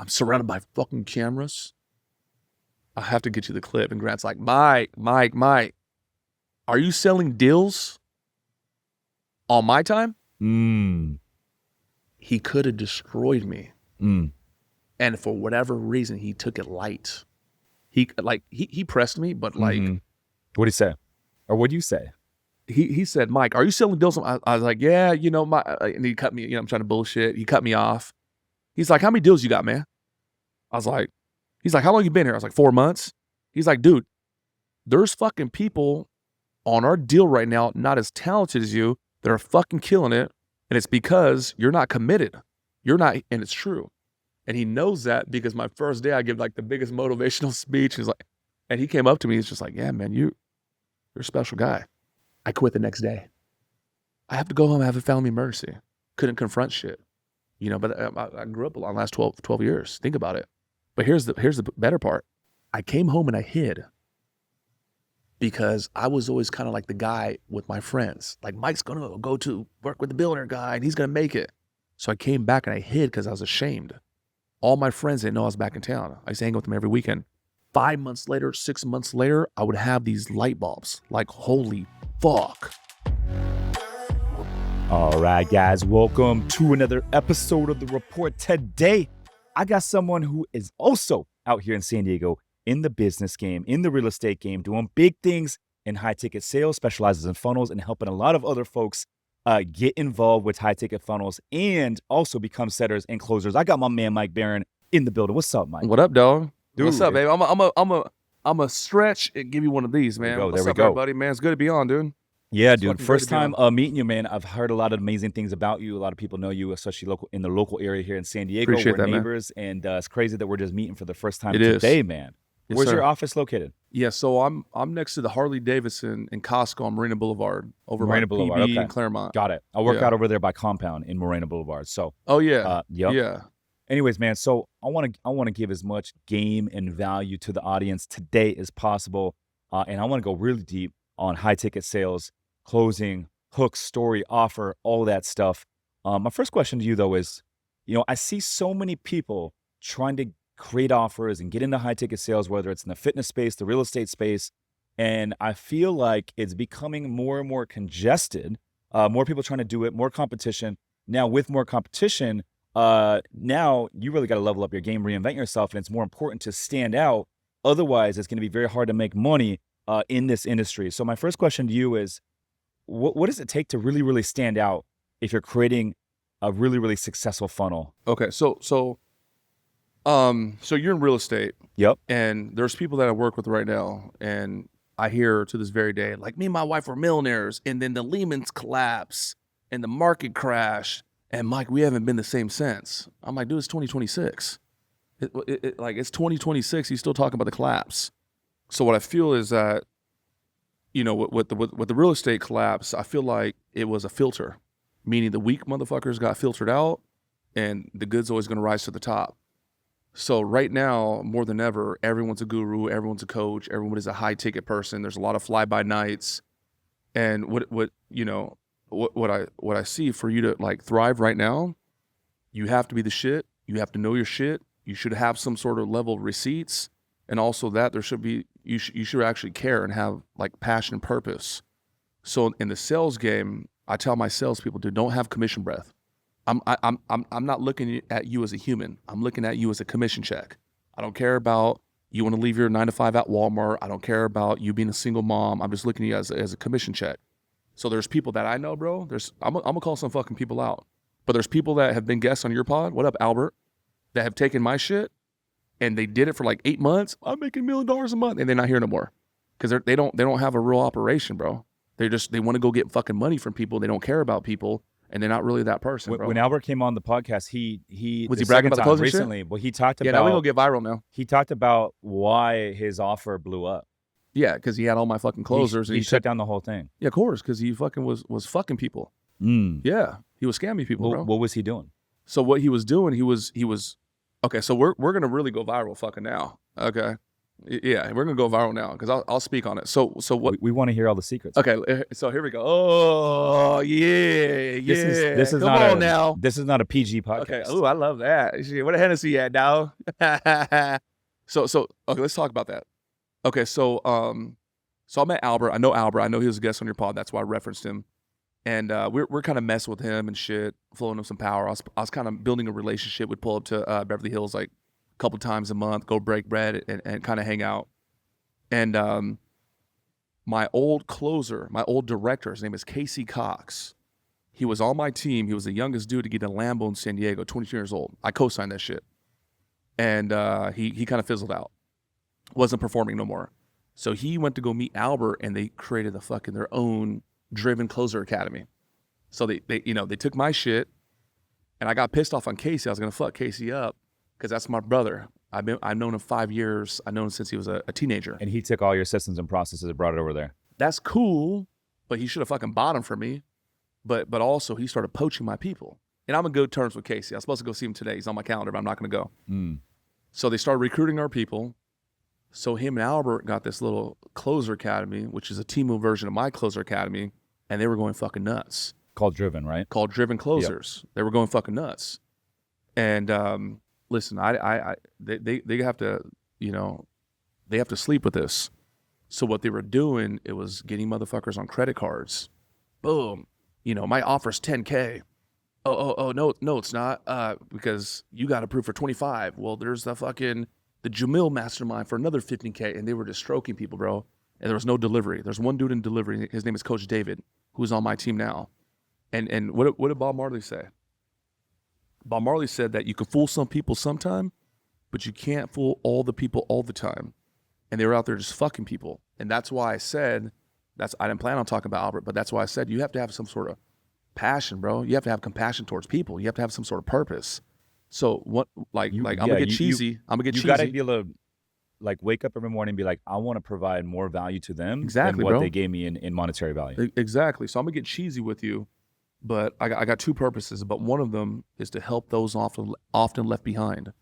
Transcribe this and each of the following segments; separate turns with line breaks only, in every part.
I'm surrounded by fucking cameras. I have to get you the clip. And Grant's like, Mike, are you selling deals on my time? He could have destroyed me. And for whatever reason, he took it light. He pressed me, but like.
What'd he say? Or what'd you say?
He said, Mike, are you selling deals? I was like, yeah, and he cut me, I'm trying to bullshit. He cut me off. He's like, how many deals you got, man? I was like, he's like, how long you been here? I was like, 4 months. He's like, dude, there's fucking people on our deal right now, not as talented as you, that are fucking killing it. And it's because you're not committed. You're not, and it's true. And he knows that because my first day I give like the biggest motivational speech. He's like, and he came up to me, he's just like, yeah, man, you're a special guy. I quit the next day. I have to go home and have a family emergency. Couldn't confront shit. But I grew up a lot in the last 12 years. Think about it. But here's the better part. I came home and I hid because I was always kind of like the guy with my friends. Like, Mike's going to go to work with the billionaire guy and he's going to make it. So I came back and I hid because I was ashamed. All my friends didn't know I was back in town. I used to hang with them every weekend. 5 months later, 6 months later, I would have these light bulbs. Like, holy fuck.
All right, guys, welcome to another episode of The Report. Today, I got someone who is also out here in San Diego in the business game, in the real estate game, doing big things in high-ticket sales, specializes in funnels, and helping a lot of other folks get involved with high-ticket funnels and also become setters and closers. I got my man, Mike Barron, in the building. What's up, Mike?
What up, dog?
Dude,
what's up, baby? I'm a stretch and give you one of these, man.
There we go.
Everybody, man? It's good to be on, dude.
Yeah, dude. First time meeting you, man. I've heard a lot of amazing things about you. A lot of people know you, especially in the local area here in San Diego.
Appreciate
we're
that,
neighbors, man. And it's crazy that we're just meeting for the first time
it
today,
is.
Man.
Yes,
Where's
sir.
your office located?
Yeah, so I'm next to the Harley Davidson in Costco on Marina Boulevard, over
Marina
by
Boulevard,
PB
okay.
and Claremont.
Got it. I work out over there by Compound in Marina Boulevard. So.
Oh yeah.
Yep.
Yeah.
Anyways, man. So I want to give as much game and value to the audience today as possible, and I want to go really deep on high ticket sales, closing, hook, story, offer, all that stuff. My first question to you though is, I see so many people trying to create offers and get into high ticket sales, whether it's in the fitness space, the real estate space, and I feel like it's becoming more and more congested. More people trying to do it, more competition. Now with more competition, now you really got to level up your game, reinvent yourself, and it's more important to stand out. Otherwise, it's going to be very hard to make money in this industry. So my first question to you is, what does it take to really, really stand out if you're creating a really, really successful funnel?
Okay, so you're in real estate.
Yep.
And there's people that I work with right now, and I hear to this very day, like, me and my wife were millionaires, and then the Lehman's collapse, and the market crash, and Mike, we haven't been the same since. I'm like, dude, it's 2026. It's 2026. You still talking about the collapse. So what I feel is that, with the real estate collapse, I feel like it was a filter, meaning the weak motherfuckers got filtered out, and the good's always going to rise to the top. So right now, more than ever, everyone's a guru, everyone's a coach, everyone is a high ticket person. There's a lot of fly by nights, and what I see for you to like thrive right now, you have to be the shit. You have to know your shit. You should have some sort of level of receipts, and also that there should be you should actually care and have like passion and purpose. So in the sales game, I tell my salespeople, dude, don't have commission breath. I'm not looking at you as a human. I'm looking at you as a commission check. I don't care about you want to leave your 9 to 5 at Walmart. I don't care about you being a single mom. I'm just looking at you as a commission check. So there's people that I know, bro. I'm gonna call some fucking people out. But there's people that have been guests on your pod. What up, Albert? That have taken my shit and they did it for like 8 months. I'm making $1 million a month, and they're not here no more because they don't have a real operation, bro. They want to go get fucking money from people. They don't care about people. And they're not really that person, bro.
When Albert came on the podcast, he
was he bragging about the closing
recently?
Shit?
Well, he talked about.
Yeah, now we gonna get viral now.
He talked about why his offer blew up.
Yeah, because he had all my fucking closers.
He shut down the whole thing.
Yeah, of course, because he fucking was fucking people. Yeah, he was scamming people, bro.
What was he doing?
So what he was doing, he was. Okay, so we're gonna really go viral fucking now. Okay, Yeah, we're gonna go viral now because I'll speak on it. So what?
We want to hear all the secrets.
Okay, so here we go. Oh yeah,
This
yeah.
is
Come
not
on
a
now.
this is not a PG
Okay.
podcast.
Oh, I love that. Shit, where the Hennessy at now? So okay, let's talk about that. Okay, so I met Albert. I know Albert. I know he was a guest on your pod. That's why I referenced him. And we're kind of messing with him and shit, flowing him some power. I was kind of building a relationship. We'd pull up to Beverly Hills like a couple times a month, go break bread and kind of hang out. And my old closer, my old director, his name is Casey Cox. He was on my team. He was the youngest dude to get a Lambo in San Diego, 22 years old. I co-signed that shit. And he kind of fizzled out. Wasn't performing no more. So he went to go meet Albert, and they created their own driven closer academy. So they took my shit, and I got pissed off on Casey. I was gonna fuck Casey up because that's my brother. I've known him 5 years. I've known him since he was a teenager.
And he took all your systems and processes and brought it over there.
That's cool, but he should have fucking bought them for me. But also he started poaching my people. And I'm in good terms with Casey. I was supposed to go see him today. He's on my calendar, but I'm not gonna go. So they started recruiting our people. So him and Albert got this little closer academy, which is a Temu version of my closer academy, and they were going fucking nuts.
Called Driven, right?
Called Driven Closers. Yep. They were going fucking nuts. And listen, they have to, they have to sleep with this. So what they were doing, it was getting motherfuckers on credit cards. Boom. My offer's 10K. Oh, no, it's not. Because you got approved for 25. Well, there's the Jamil mastermind for another 15K, and they were just stroking people, bro. And there was no delivery. There's one dude in delivery. His name is Coach David, who's on my team now. And what did Bob Marley say? Bob Marley said that you can fool some people sometime, but you can't fool all the people all the time. And they were out there just fucking people. And that's why I said, I didn't plan on talking about Albert, but that's why I said you have to have some sort of passion, bro. You have to have compassion towards people. You have to have some sort of purpose. So what, I'm gonna get cheesy. I'm gonna get cheesy.
You gotta be able to wake up every morning and be like, I want to provide more value to them
exactly,
than what
bro.
they gave me in monetary value.
Exactly. So I'm gonna get cheesy with you, but I got two purposes. But one of them is to help those often left behind.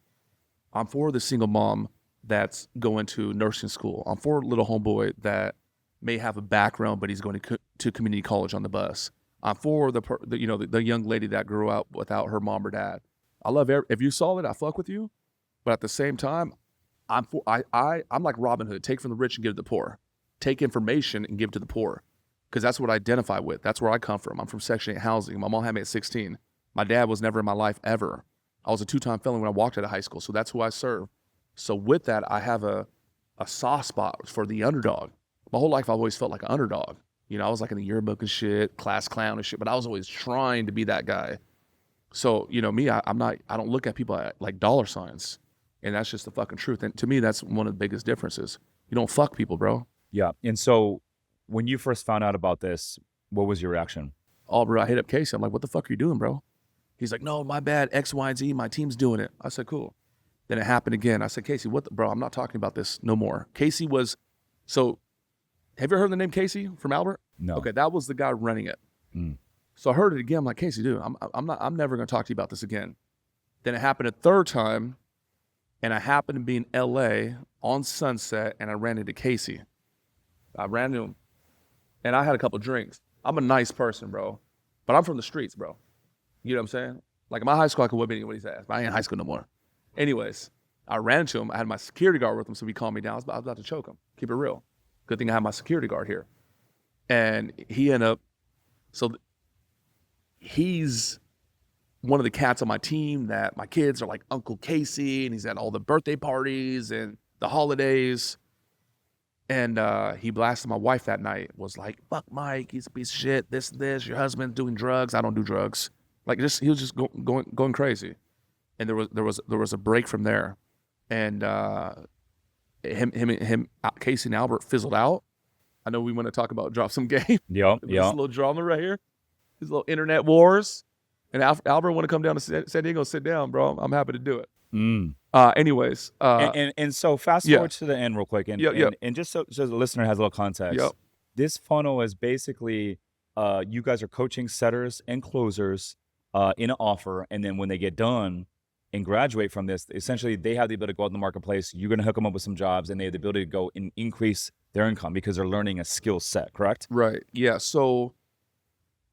I'm for the single mom that's going to nursing school. I'm for a little homeboy that may have a background, but he's going to community college on the bus. I'm for the young lady that grew up without her mom or dad. I love if you saw it, I fuck with you, but at the same time, I'm like Robin Hood. Take from the rich and give to the poor. Take information and give to the poor, because that's what I identify with. That's where I come from. I'm from Section 8 housing. My mom had me at 16. My dad was never in my life ever. I was a 2-time felon when I walked out of high school, so that's who I serve. So with that, I have a soft spot for the underdog. My whole life, I've always felt like an underdog. I was like in the yearbook and shit, class clown and shit, but I was always trying to be that guy. So, me, I don't look at people like dollar signs. And that's just the fucking truth. And to me, that's one of the biggest differences. You don't fuck people, bro.
Yeah. And so when you first found out about this, what was your reaction?
Oh, bro, I hit up Casey. I'm like, what the fuck are you doing, bro? He's like, no, my bad, X, Y, and Z. My team's doing it. I said, cool. Then it happened again. I said, Casey, bro, I'm not talking about this no more. Casey was, so have you ever heard the name Casey from Albert?
No.
Okay, that was the guy running it. So I heard it again. I'm like, Casey, dude, I'm never going to talk to you about this again. Then it happened a third time, and I happened to be in LA on Sunset, and I ran into Casey. I ran into him, and I had a couple drinks. I'm a nice person, bro, but I'm from the streets, bro. You know what I'm saying? Like in my high school, I could whip anybody's ass, but I ain't in high school no more. Anyways, I ran into him. I had my security guard with him, so he calmed me down. I was about to choke him. Keep it real. Good thing I had my security guard here. And he ended up, he's one of the cats on my team that my kids are like Uncle Casey, and he's at all the birthday parties and the holidays. And he blasted my wife that night, was like, fuck Mike, he's a piece of shit, this, your husband's doing drugs. I don't do drugs. Like he was just going crazy. And there was a break from there. And him, Casey and Albert fizzled out. I know we want to talk about drop some game.
Yeah.
This little drama right here. These little internet wars. And Albert want to come down to San Diego, sit down, bro. I'm happy to do it. Anyways.
And so fast forward to the end real quick. And just so the listener has a little context. This funnel is basically you guys are coaching setters and closers in an offer. And then when they get done and graduate from this, essentially they have the ability to go out in the marketplace. You're going to hook them up with some jobs, and they have the ability to go and increase their income because they're learning a skill set, correct?
Right. Yeah. So,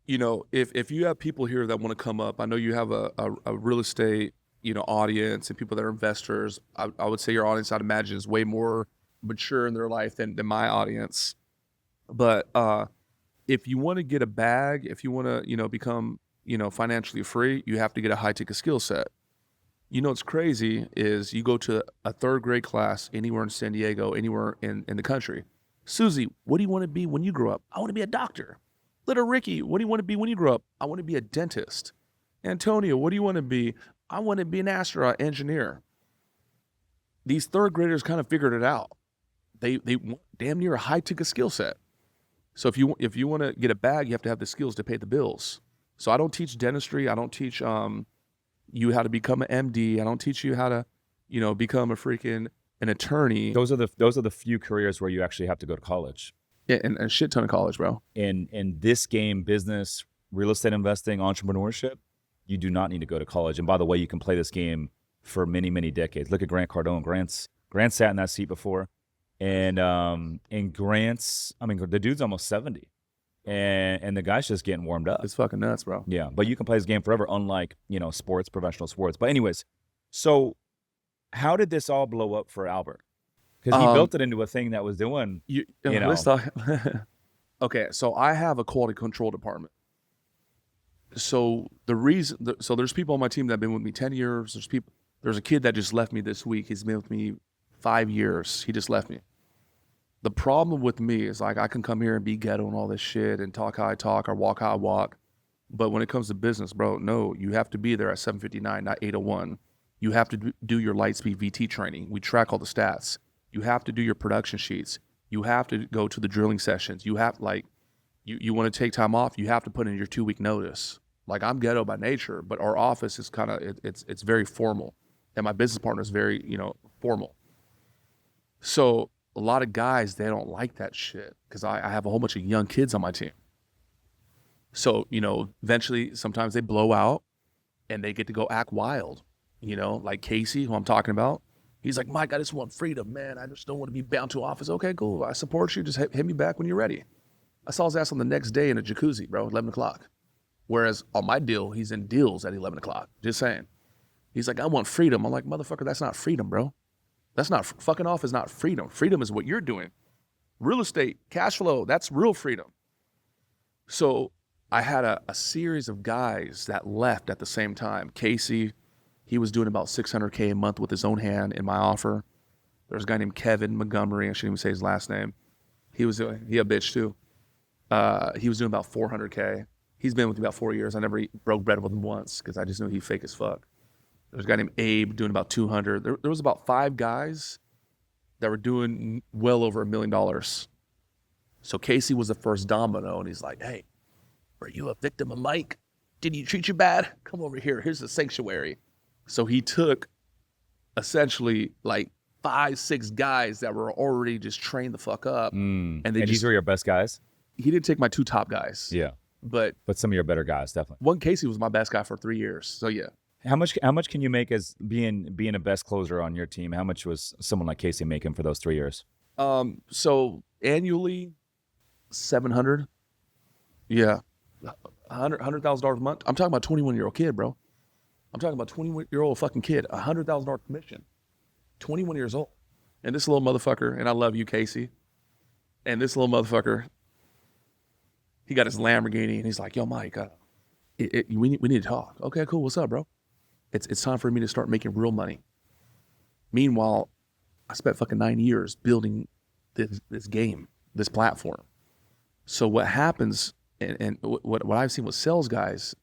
if you have people here that want to come up, I know you have a real estate, audience and people that are investors. I would say your audience, I'd imagine, is way more mature in their life than my audience. But if you want to get a bag, if you want to, become, financially free, you have to get a high ticket skill set. What's crazy is you go to a third grade class anywhere in San Diego, anywhere in the country. Susie, what do you want to be when you grow up? I want to be a doctor. Little Ricky, what do you want to be when you grow up? I want to be a dentist. Antonio, what do you want to be? I want to be an astronaut engineer. These third graders kind of figured it out. They want damn near a high ticket skill set. So if you want to get a bag, you have to have the skills to pay the bills. So I don't teach dentistry. I don't teach you how to become an MD. I don't teach you how to, become an attorney.
Those are the few careers where you actually have to go to college.
Yeah, and a shit ton of college, bro.
In this game, business, real estate investing, entrepreneurship, you do not need to go to college. And by the way, you can play this game for many, many decades. Look at Grant Cardone. Grant sat in that seat before. And the dude's almost 70. And the guy's just getting warmed up.
It's fucking nuts, bro.
Yeah, but you can play this game forever, unlike, sports, professional sports. But anyways, how did this all blow up for Albert? Because he built it into a thing that was doing,
Let's talk. Okay, so I have a quality control department. So there's people on my team that have been with me 10 years. There's a kid that just left me this week. He's been with me 5 years. He just left me. The problem with me is I can come here and be ghetto and all this shit and talk how I talk or walk how I walk. But when it comes to business, bro, no, you have to be there at 7:59, not 8:01. You have to do your Lightspeed VT training. We track all the stats. You have to do your production sheets. You have to go to the drilling sessions. You have you want to take time off, you have to put in your 2-week notice. Like, I'm ghetto by nature, but our office is kind of, it's very formal. And my business partner is very, formal. So a lot of guys, they don't like that shit because I have a whole bunch of young kids on my team. So, eventually sometimes they blow out and they get to go act wild, like Casey, who I'm talking about. He's like, Mike, I just want freedom, man. I just don't want to be bound to an office. Okay, cool. I support you. Just hit me back when you're ready. I saw his ass on the next day in a jacuzzi, bro, 11 o'clock. Whereas on my deal, he's in deals at 11 o'clock. Just saying. He's like, I want freedom. I'm like, motherfucker, that's not freedom, bro. That's not, fucking off is not freedom. Freedom is what you're doing. Real estate, cash flow, that's real freedom. So I had a series of guys that left at the same time. Casey, he was doing about $600K a month with his own hand in my offer. There's a guy named Kevin Montgomery. I shouldn't even say his last name. He a bitch too. He was doing about $400K. He's been with me about 4 years. I never broke bread with him once because I just knew he fake as fuck. There's a guy named Abe doing about 200. There was about 5 guys that were doing well over $1 million. So Casey was the first domino, and he's like, hey, are you a victim of Mike? Did he treat you bad? Come over here. Here's the sanctuary. So he took essentially like 5-6 guys that were already just trained the fuck up.
And these were your best guys?
He didn't take my 2 top guys.
Yeah.
But
some of your better guys, definitely.
One Casey was my best guy for 3 years. So yeah.
How much can you make as being a best closer on your team? How much was someone like Casey making for those 3 years?
So annually, 700. Yeah. $100,000 a month. I'm talking about 21-year-old kid, bro. I'm talking about 21-year-old fucking kid, $100,000 commission, 21 years old. And this little motherfucker, and I love you, Casey. And this little motherfucker, he got his Lamborghini, and he's like, yo, Mike, we need to talk. Okay, cool. What's up, bro? It's time for me to start making real money. Meanwhile, I spent fucking 9 years building this game, this platform. So what happens, and what I've seen with sales guys,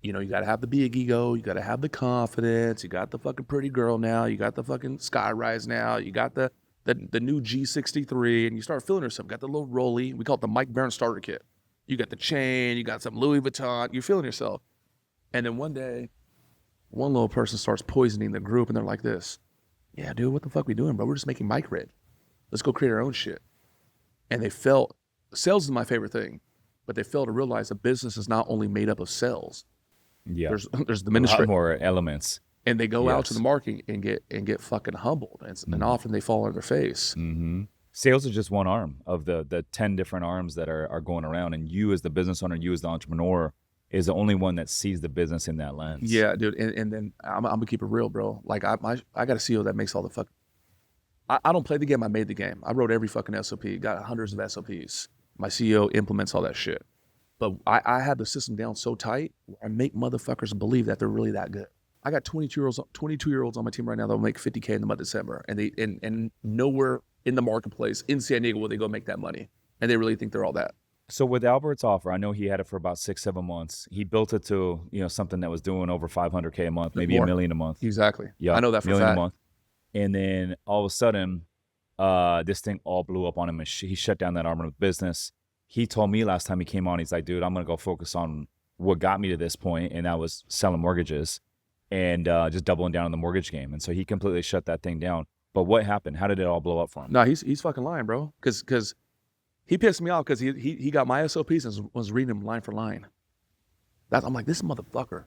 you got to have the big ego, you got to have the confidence, you got the fucking pretty girl now, you got the fucking Skyrise now, you got the new G63, and you start feeling yourself. Got the little rolly, we call it the Mike Barron starter kit. You got the chain, you got some Louis Vuitton, you're feeling yourself. And then one day, one little person starts poisoning the group, and they're like this, yeah, dude, what the fuck we doing, bro? We're just making Mike red. Let's go create our own shit. And they felt, sales is my favorite thing, but they failed to realize a business is not only made up of sales.
Yeah.
There's the administration.
A lot more elements.
and they go out to the
Yes.
market and get fucking humbled, and often they fall on their face.
Mm-hmm. Sales is just one arm of the 10 different arms that are going around, and you as the business owner, you as the entrepreneur, is the only one that sees the business in that lens.
Yeah, dude. And then I'm gonna keep it real, bro. Like I got a CEO that makes all the fuck. I don't play the game. I made the game. I wrote every fucking SOP. Got hundreds of SOPs. My CEO implements all that shit. But I have the system down so tight, I make motherfuckers believe that they're really that good. I got 22-year-olds on my team right now that will make 50K in the month of December, and they and nowhere in the marketplace in San Diego will they go make that money, and they really think they're all that.
So with Albert's offer, I know he had it for about 6-7 months. He built it to something that was doing over 500K a month, maybe
More.
$1 million a month.
Exactly.
Yeah,
I know that for a
million
fact.
a month. And then all of a sudden, this thing all blew up on him, and he shut down that arm of business. He told me last time he came on, he's like, dude, I'm gonna go focus on what got me to this point, and that was selling mortgages and just doubling down on the mortgage game. And so he completely shut that thing down. But what happened? How did it all blow up for him?
No, he's fucking lying, bro. Because he pissed me off because he got my SOPs and was reading them line for line. I'm like, this motherfucker.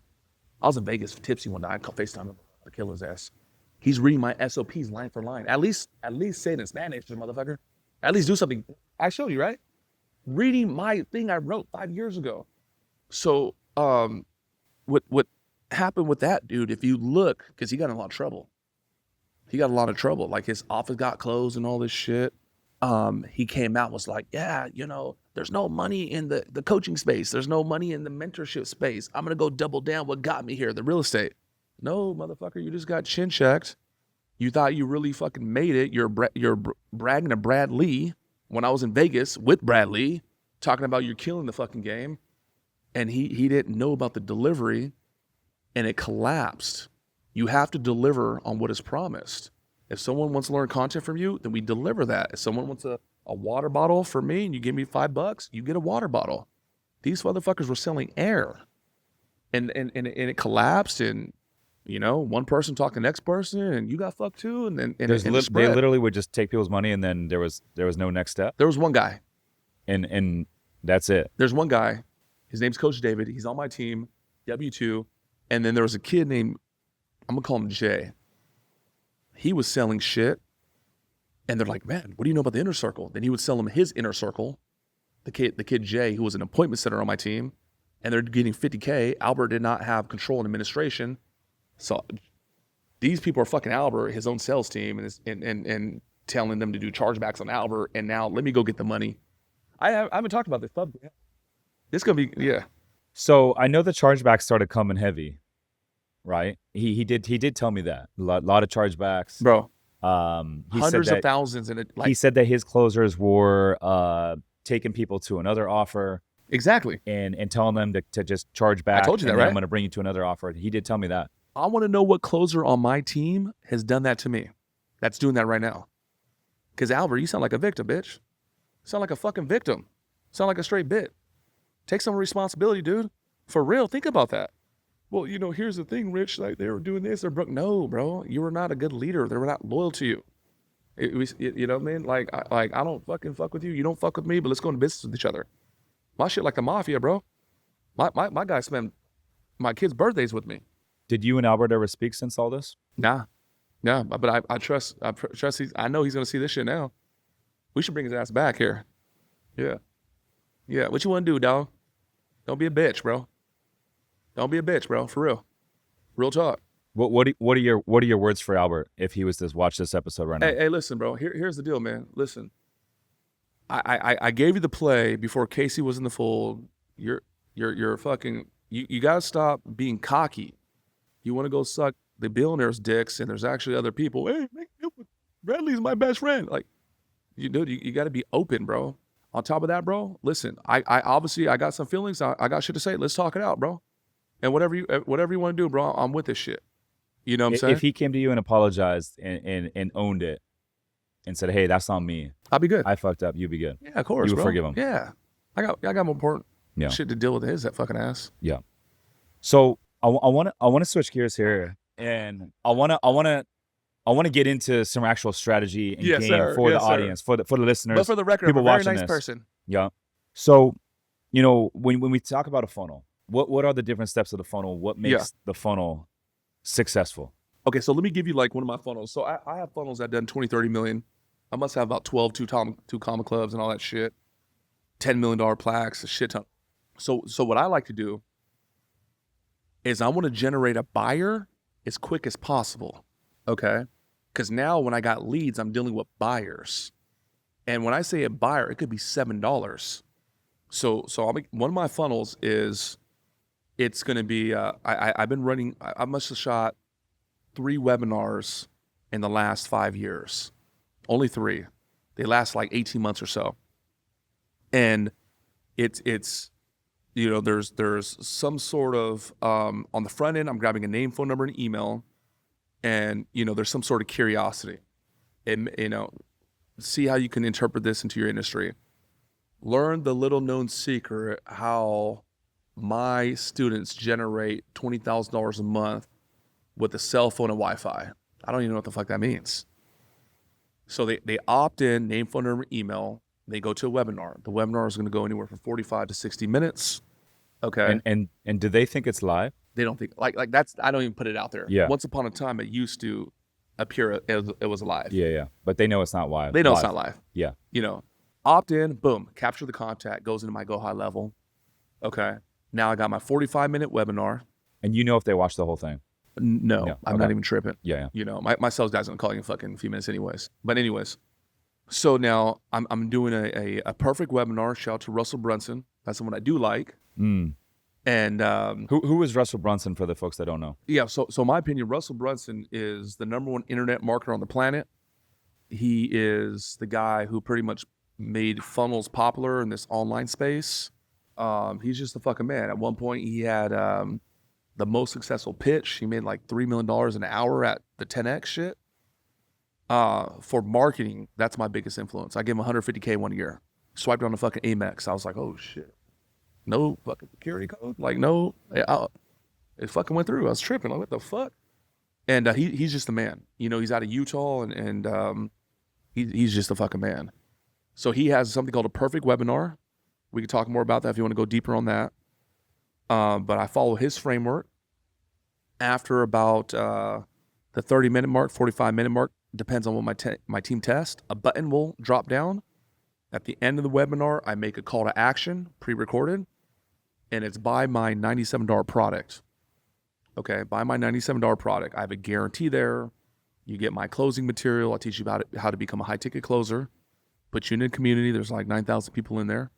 I was in Vegas tipsy one night. I called FaceTime him to kill his ass. He's reading my SOPs line for line. At least say it in Spanish, motherfucker. At least do something. I showed you, right? Reading my thing I wrote 5 years ago. So what happened with that dude, if you look, because he got in a lot of trouble. Like his office got closed and all this shit. He came out and was like, yeah, there's no money in the coaching space. There's no money in the mentorship space. I'm going to go double down what got me here, the real estate. No, motherfucker, you just got chin checked. You thought you really fucking made it. You're bragging to Brad Lee when I was in Vegas with Brad Lee, talking about you're killing the fucking game. And he didn't know about the delivery, and it collapsed. You have to deliver on what is promised. If someone wants to learn content from you, then we deliver that. If someone wants a water bottle from me and you give me $5, you get a water bottle. These motherfuckers were selling air. And it collapsed, and one person talked to the next person, and you got fucked too, and then they
literally would just take people's money, and then there was no next step.
There was one guy.
And that's it.
There's one guy. His name's Coach David. He's on my team, W2. And then there was a kid named, I'm gonna call him Jay. He was selling shit, and they're like, man, what do you know about the inner circle? Then he would sell them his inner circle, the kid Jay, who was an appointment setter on my team, and they're getting 50K. Albert did not have control in administration, so these people are fucking Albert, his own sales team, and telling them to do chargebacks on Albert. And now let me go get the money. I haven't talked about this publicly. It's gonna be, yeah.
So I know the chargebacks started coming heavy, right? He did tell me that a lot of chargebacks,
bro.
He
Hundreds
said
of thousands in it.
He said that his closers were taking people to another offer,
exactly,
and telling them to just charge back.
I told you that,
and then
right?
I'm going to bring you to another offer. He did tell me that.
I want to know what closer on my team has done that to me. That's doing that right now. Because Albert, you sound like a victim, bitch. You sound like a fucking victim. You sound like a straight bit. Take some responsibility, dude. For real, think about that. Well, here's the thing, Rich. Like, they were doing this. They're broke. No, bro. You were not a good leader. They were not loyal to you. You know what I mean? Like, I don't fucking fuck with you. You don't fuck with me, but let's go into business with each other. My shit like the mafia, bro. My guy spent my kids' birthdays with me.
Did you and Albert ever speak since all this?
Nah. But I trust I know he's going to see this shit now. We should bring his ass back here. Yeah. Yeah. What you want to do, dog? Don't be a bitch, bro. Don't be a bitch, bro. For real. Real talk.
What are your words for Albert if he was to watch this episode right now?
Hey, listen, bro. Here's the deal, man. Listen. I gave you the play before Casey was in the fold. You're fucking, you gotta stop being cocky. You want to go suck the billionaires' dicks, and there's actually other people. Hey, Bradley's my best friend. Like, you got to be open, bro. On top of that, bro, listen, I obviously I got some feelings. I got shit to say. Let's talk it out, bro. And whatever you want to do, bro, I'm with this shit. You know what I'm saying?
If he came to you and apologized and owned it and said, hey, that's on me.
I'll be good.
I fucked up. You'd be good.
Yeah, of course,
You would
bro.
forgive him.
Yeah. I got more important shit to deal with than that fucking ass.
Yeah. So I want to switch gears here, and I want to get into some actual strategy and game for the audience, for the listeners.
But for the record,
people
I'm a very
watching
nice
this.
person.
Yeah. So, when we talk about a funnel, what are the different steps of the funnel? What makes the funnel successful?
Okay, so let me give you like one of my funnels. So I have funnels that done 20, 30 million. I must have about 12 two comma clubs and all that shit. $10 million plaques, a shit ton. So what I like to do is I want to generate a buyer as quick as possible. Okay? Because now when I got leads, I'm dealing with buyers. And when I say a buyer, it could be $7. So one of my funnels is, it's going to be, I've been running, I must have shot 3 webinars in the last 5 years. Only 3. They last like 18 months or so. And it's you know, there's some sort of, on the front end, I'm grabbing a name, phone number, and email. And, you know, there's some sort of curiosity. And, you know, see how you can interpret this into your industry. Learn the little known secret how my students generate $20,000 a month with a cell phone and Wi-Fi. I don't even know what the fuck that means. So they opt in, name, phone number, email. They go to a webinar. The webinar is going to go anywhere from 45 to 60 minutes. Okay.
And do they think it's live?
They don't think like that's, I don't even put it out there.
Yeah.
Once upon a time, it used to appear it was live.
Yeah. But they know it's not live.
They know it's not live.
Yeah.
You know, opt in, boom, capture the contact, goes into my Go High level. Okay. Now I got my 45-minute webinar.
And you know if they watch the whole thing?
No, I'm not even tripping.
Yeah.
You know, my sales guy's gonna call you in fucking a few minutes anyways. But anyways, so now I'm doing a perfect webinar. Shout out to Russell Brunson. That's the one I do like. And
who is Russell Brunson for the folks that don't know?
Yeah, so in my opinion, Russell Brunson is the #1 internet marketer on the planet. He is the guy who pretty much made funnels popular in this online space. He's just a fucking man. At one point, he had the most successful pitch. He made like $3 million an hour at the 10X shit. For marketing, that's my biggest influence. I gave him $150K 1 year. Swiped on the fucking Amex. I was like, oh shit. No fucking security code? Like, no. It fucking went through. I was tripping. Like, what the fuck? And he's just a man. You know, he's out of Utah, and he's just a fucking man. So he has something called a perfect webinar. We can talk more about that if you want to go deeper on that. But I follow his framework. After about the 30-minute mark, 45-minute mark, depends on what my team tests, a button will drop down. At the end of the webinar, I make a call to action, pre-recorded, and it's buy my $97 product. Okay, buy my $97 product. I have a guarantee there. You get my closing material. I'll teach you about how to become a high-ticket closer. Put you in a community. There's like 9,000 people in there.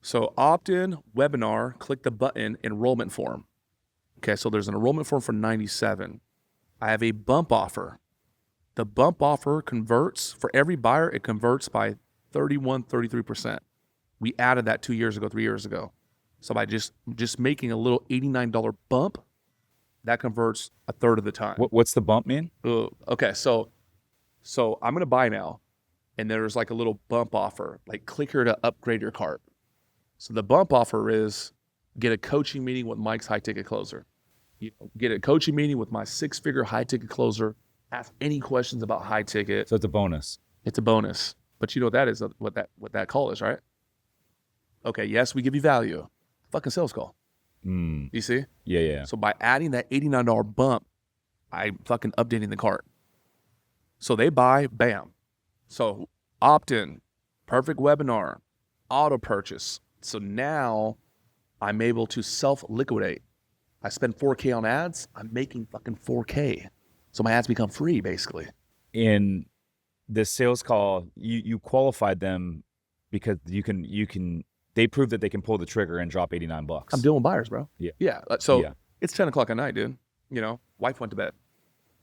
So opt-in, webinar, click the button, enrollment form. Okay, so there's an enrollment form for $97. I have a bump offer. The bump offer converts, for every buyer, it converts by 33%. We added that 3 years ago. So by just making a little $89 bump, that converts a third of the time.
What's the bump mean?
Okay, so I'm gonna buy now, and there's like a little bump offer, like click here to upgrade your cart. So the bump offer is get a coaching meeting with Mike's high ticket closer. You know, get a coaching meeting with my 6-figure high ticket closer. Ask any questions about high ticket.
So it's a bonus.
It's a bonus. But you know what that is, what that call is, right? Okay, yes, we give you value. Fucking sales call. You see?
Yeah.
So by adding that $89 bump, I'm fucking updating the cart. So they buy, bam. So opt-in, perfect webinar, auto purchase. So now I'm able to self-liquidate. I spend $4K on ads, I'm making fucking $4K. So my ads become free, basically.
In this sales call, you qualified them because they proved that they can pull the trigger and drop $89.
I'm dealing with buyers, bro.
Yeah.
So it's 10 o'clock at night, dude. You know, wife went to bed.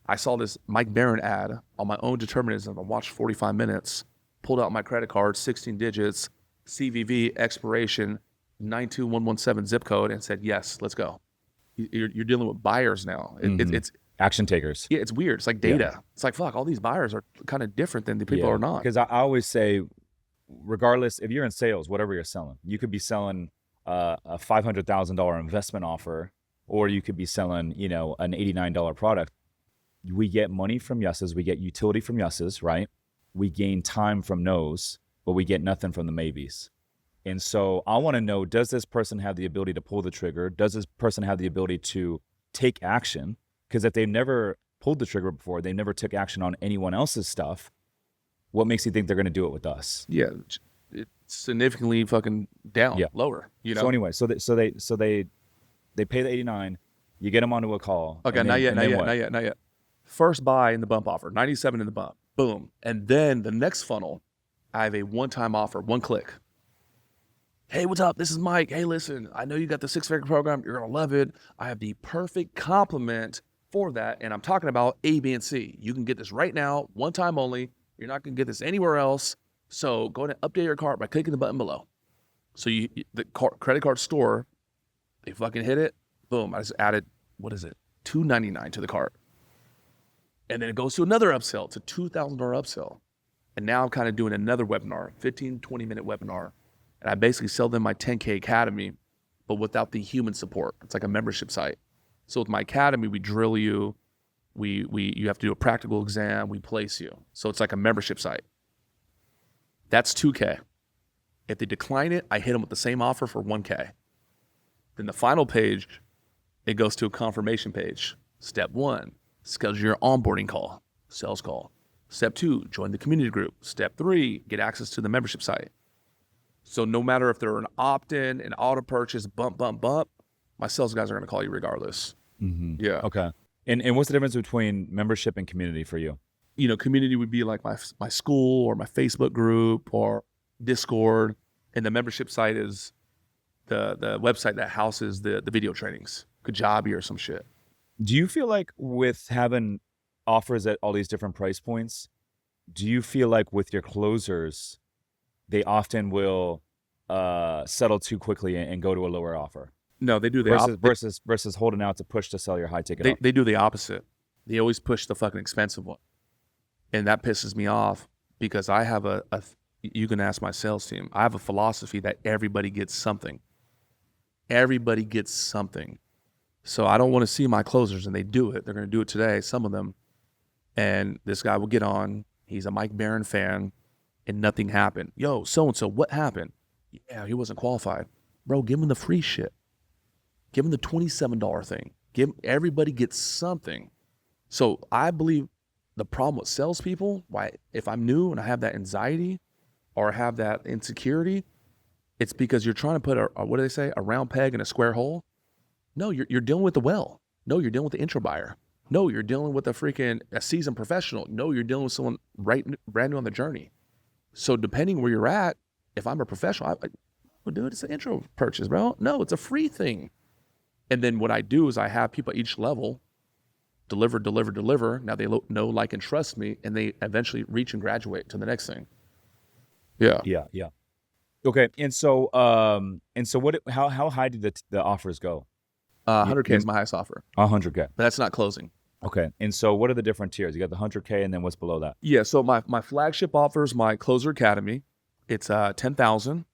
I saw this Mike Barron ad on my own determinism. I watched 45 minutes, pulled out my credit card, 16 digits, CVV, expiration, 92117 zip code, and said, yes, let's go. You're dealing with buyers now. It's
action takers.
Yeah, it's weird. It's like data. It's like, fuck, all these buyers are kind of different than the people are not.
Because I always say, regardless, if you're in sales, whatever you're selling, you could be selling a $500,000 investment offer, or you could be selling, you know, an $89 product. We get money from yeses. We get utility from yeses, right? We gain time from nos, but we get nothing from the maybes. And so I want to know, does this person have the ability to pull the trigger? Does this person have the ability to take action, because if they've never pulled the trigger before, they never took action on anyone else's stuff, what makes you think they're going to do it with us?
Yeah, it's significantly fucking down, lower.
So anyway, so they pay the 89. You get them onto a call.
Okay, not yet. First buy in the bump offer, 97 in the bump, boom. And then the next funnel, I have a one-time offer, one click. Hey, what's up? This is Mike. Hey, listen, I know you got the 6-figure program. You're gonna love it. I have the perfect complement for that, and I'm talking about A, B, and C. You can get this right now, one time only. You're not gonna get this anywhere else. So go ahead and update your cart by clicking the button below. So the credit card store, they fucking hit it. Boom, I just added, what is it? $299 to the cart. And then it goes to another upsell, to $2,000 upsell. And now I'm kind of doing another webinar, 15, 20-minute webinar. And I basically sell them my 10K Academy, but without the human support. It's like a membership site. So with my Academy, we drill you. You have to do a practical exam. We place you. So it's like a membership site. That's 2K. If they decline it, I hit them with the same offer for 1K. Then the final page, it goes to a confirmation page. Step 1, schedule your onboarding call, sales call. Step 2, join the community group. Step 3, get access to the membership site. So no matter if they're an opt-in, an auto purchase, bump, my sales guys are going to call you regardless.
Mm-hmm.
Yeah.
Okay. And what's the difference between membership and community for you?
You know, community would be like my school or my Facebook group or Discord. And the membership site is the website that houses the video trainings, Kajabi or some shit.
Do you feel like with having offers at all these different price points, do you feel like with your closers, they often will settle too quickly and go to a lower offer?
No, they do
versus holding out to push to sell your high ticket.
They do the opposite. They always push the fucking expensive one. And that pisses me off because I have you can ask my sales team. I have a philosophy that everybody gets something. Everybody gets something. So I don't want to see my closers, and they do it. They're going to do it today, some of them. And this guy will get on. He's a Mike Barron fan, and nothing happened. Yo, so-and-so, what happened? Yeah, he wasn't qualified. Bro, give him the free shit. Give him the $27 thing. Everybody gets something. So I believe the problem with salespeople, why if I'm new and I have that anxiety or have that insecurity, it's because you're trying to put what do they say, a round peg in a square hole. No, you're dealing with the well. No, you're dealing with the intro buyer. No, you're dealing with a seasoned professional. No, you're dealing with someone brand new on the journey. So depending where you're at, if I'm a professional, I would do it. It's an intro purchase, bro. No, it's a free thing. And then what I do is I have people at each level deliver. Now they know, like, and trust me, and they eventually reach and graduate to the next thing. Yeah.
Okay. And so what? How high did the offers go?
100K is my highest offer.
100K.
But that's not closing.
Okay. And so what are the different tiers? You got the 100K, and then what's below that?
Yeah. So my flagship offers, my Closer Academy, it's 10,000.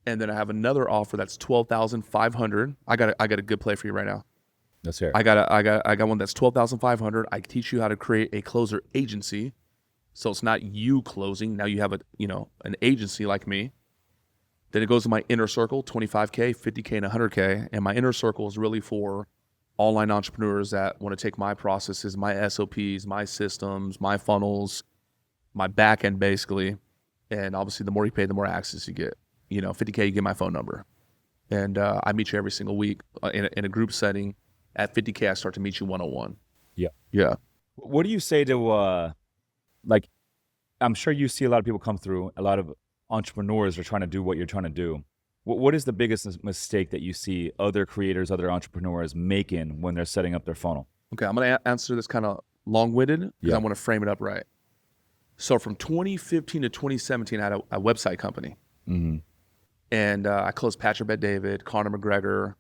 And then I have another offer that's 12,500. I got a good play for you right now.
Let's hear it.
I got one that's 12,500. I teach you how to create a closer agency. So it's not you closing. Now you have an agency like me. Then it goes to my inner circle, 25K, 50K, and 100K. And my inner circle is really for online entrepreneurs that want to take my processes, my SOPs, my systems, my funnels, my back end basically. And obviously the more you pay, the more access you get. 50K, you get my phone number. And I meet you every single week in a group setting. At 50K, I start to meet you one-on-one. Yeah.
What do you say to, I'm sure you see a lot of people come through, a lot of entrepreneurs are trying to do what you're trying to do. What is the biggest mistake that you see other creators, other entrepreneurs making when they're setting up their funnel?
Okay, I'm going to answer this kind of long-winded because I want to frame it up right. So from 2015 to 2017, I had a website company.
Mm-hmm.
And I closed Patrick Bet-David, Conor McGregor,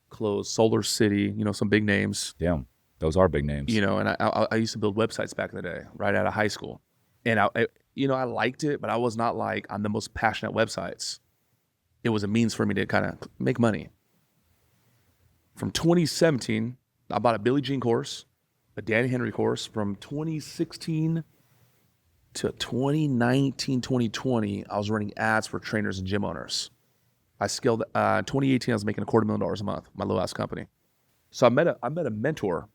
closed Solar City, some big names.
Damn, those are big names.
And I used to build websites back in the day, right out of high school. And I liked it, but I was not like on the most passionate websites. It was a means for me to kind of make money. From 2017, I bought a Billie Jean course, a Danny Henry course. From 2016 to 2019, 2020, I was running ads for trainers and gym owners. I scaled, 2018, I was making $250,000 a month, my little ass company. So I met a mentor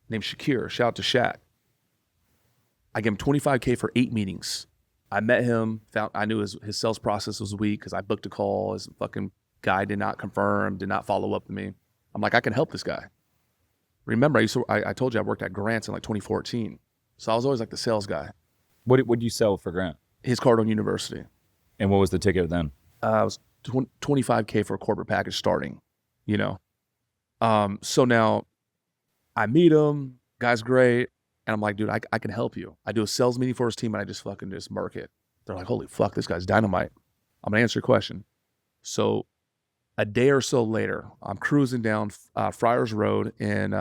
named Shakir. Shout out to Shaq. I gave him $25K for 8 meetings. I met him, I knew his sales process was weak because I booked a call. His fucking guy did not confirm, did not follow up with me. I'm like, I can help this guy. Remember, I told you I worked at Grant's in like 2014. So I was always like the sales guy.
What did you sell for Grant?
His Cardone University.
And what was the ticket then?
It was $25K for a corporate package starting, you know. So now I meet him, guy's great, and I'm like, dude, I can help you. I do a sales meeting for his team, and I just fucking just mark it. They're like, holy fuck, this guy's dynamite. I'm gonna answer your question. So a day or so later, I'm cruising down Friars Road in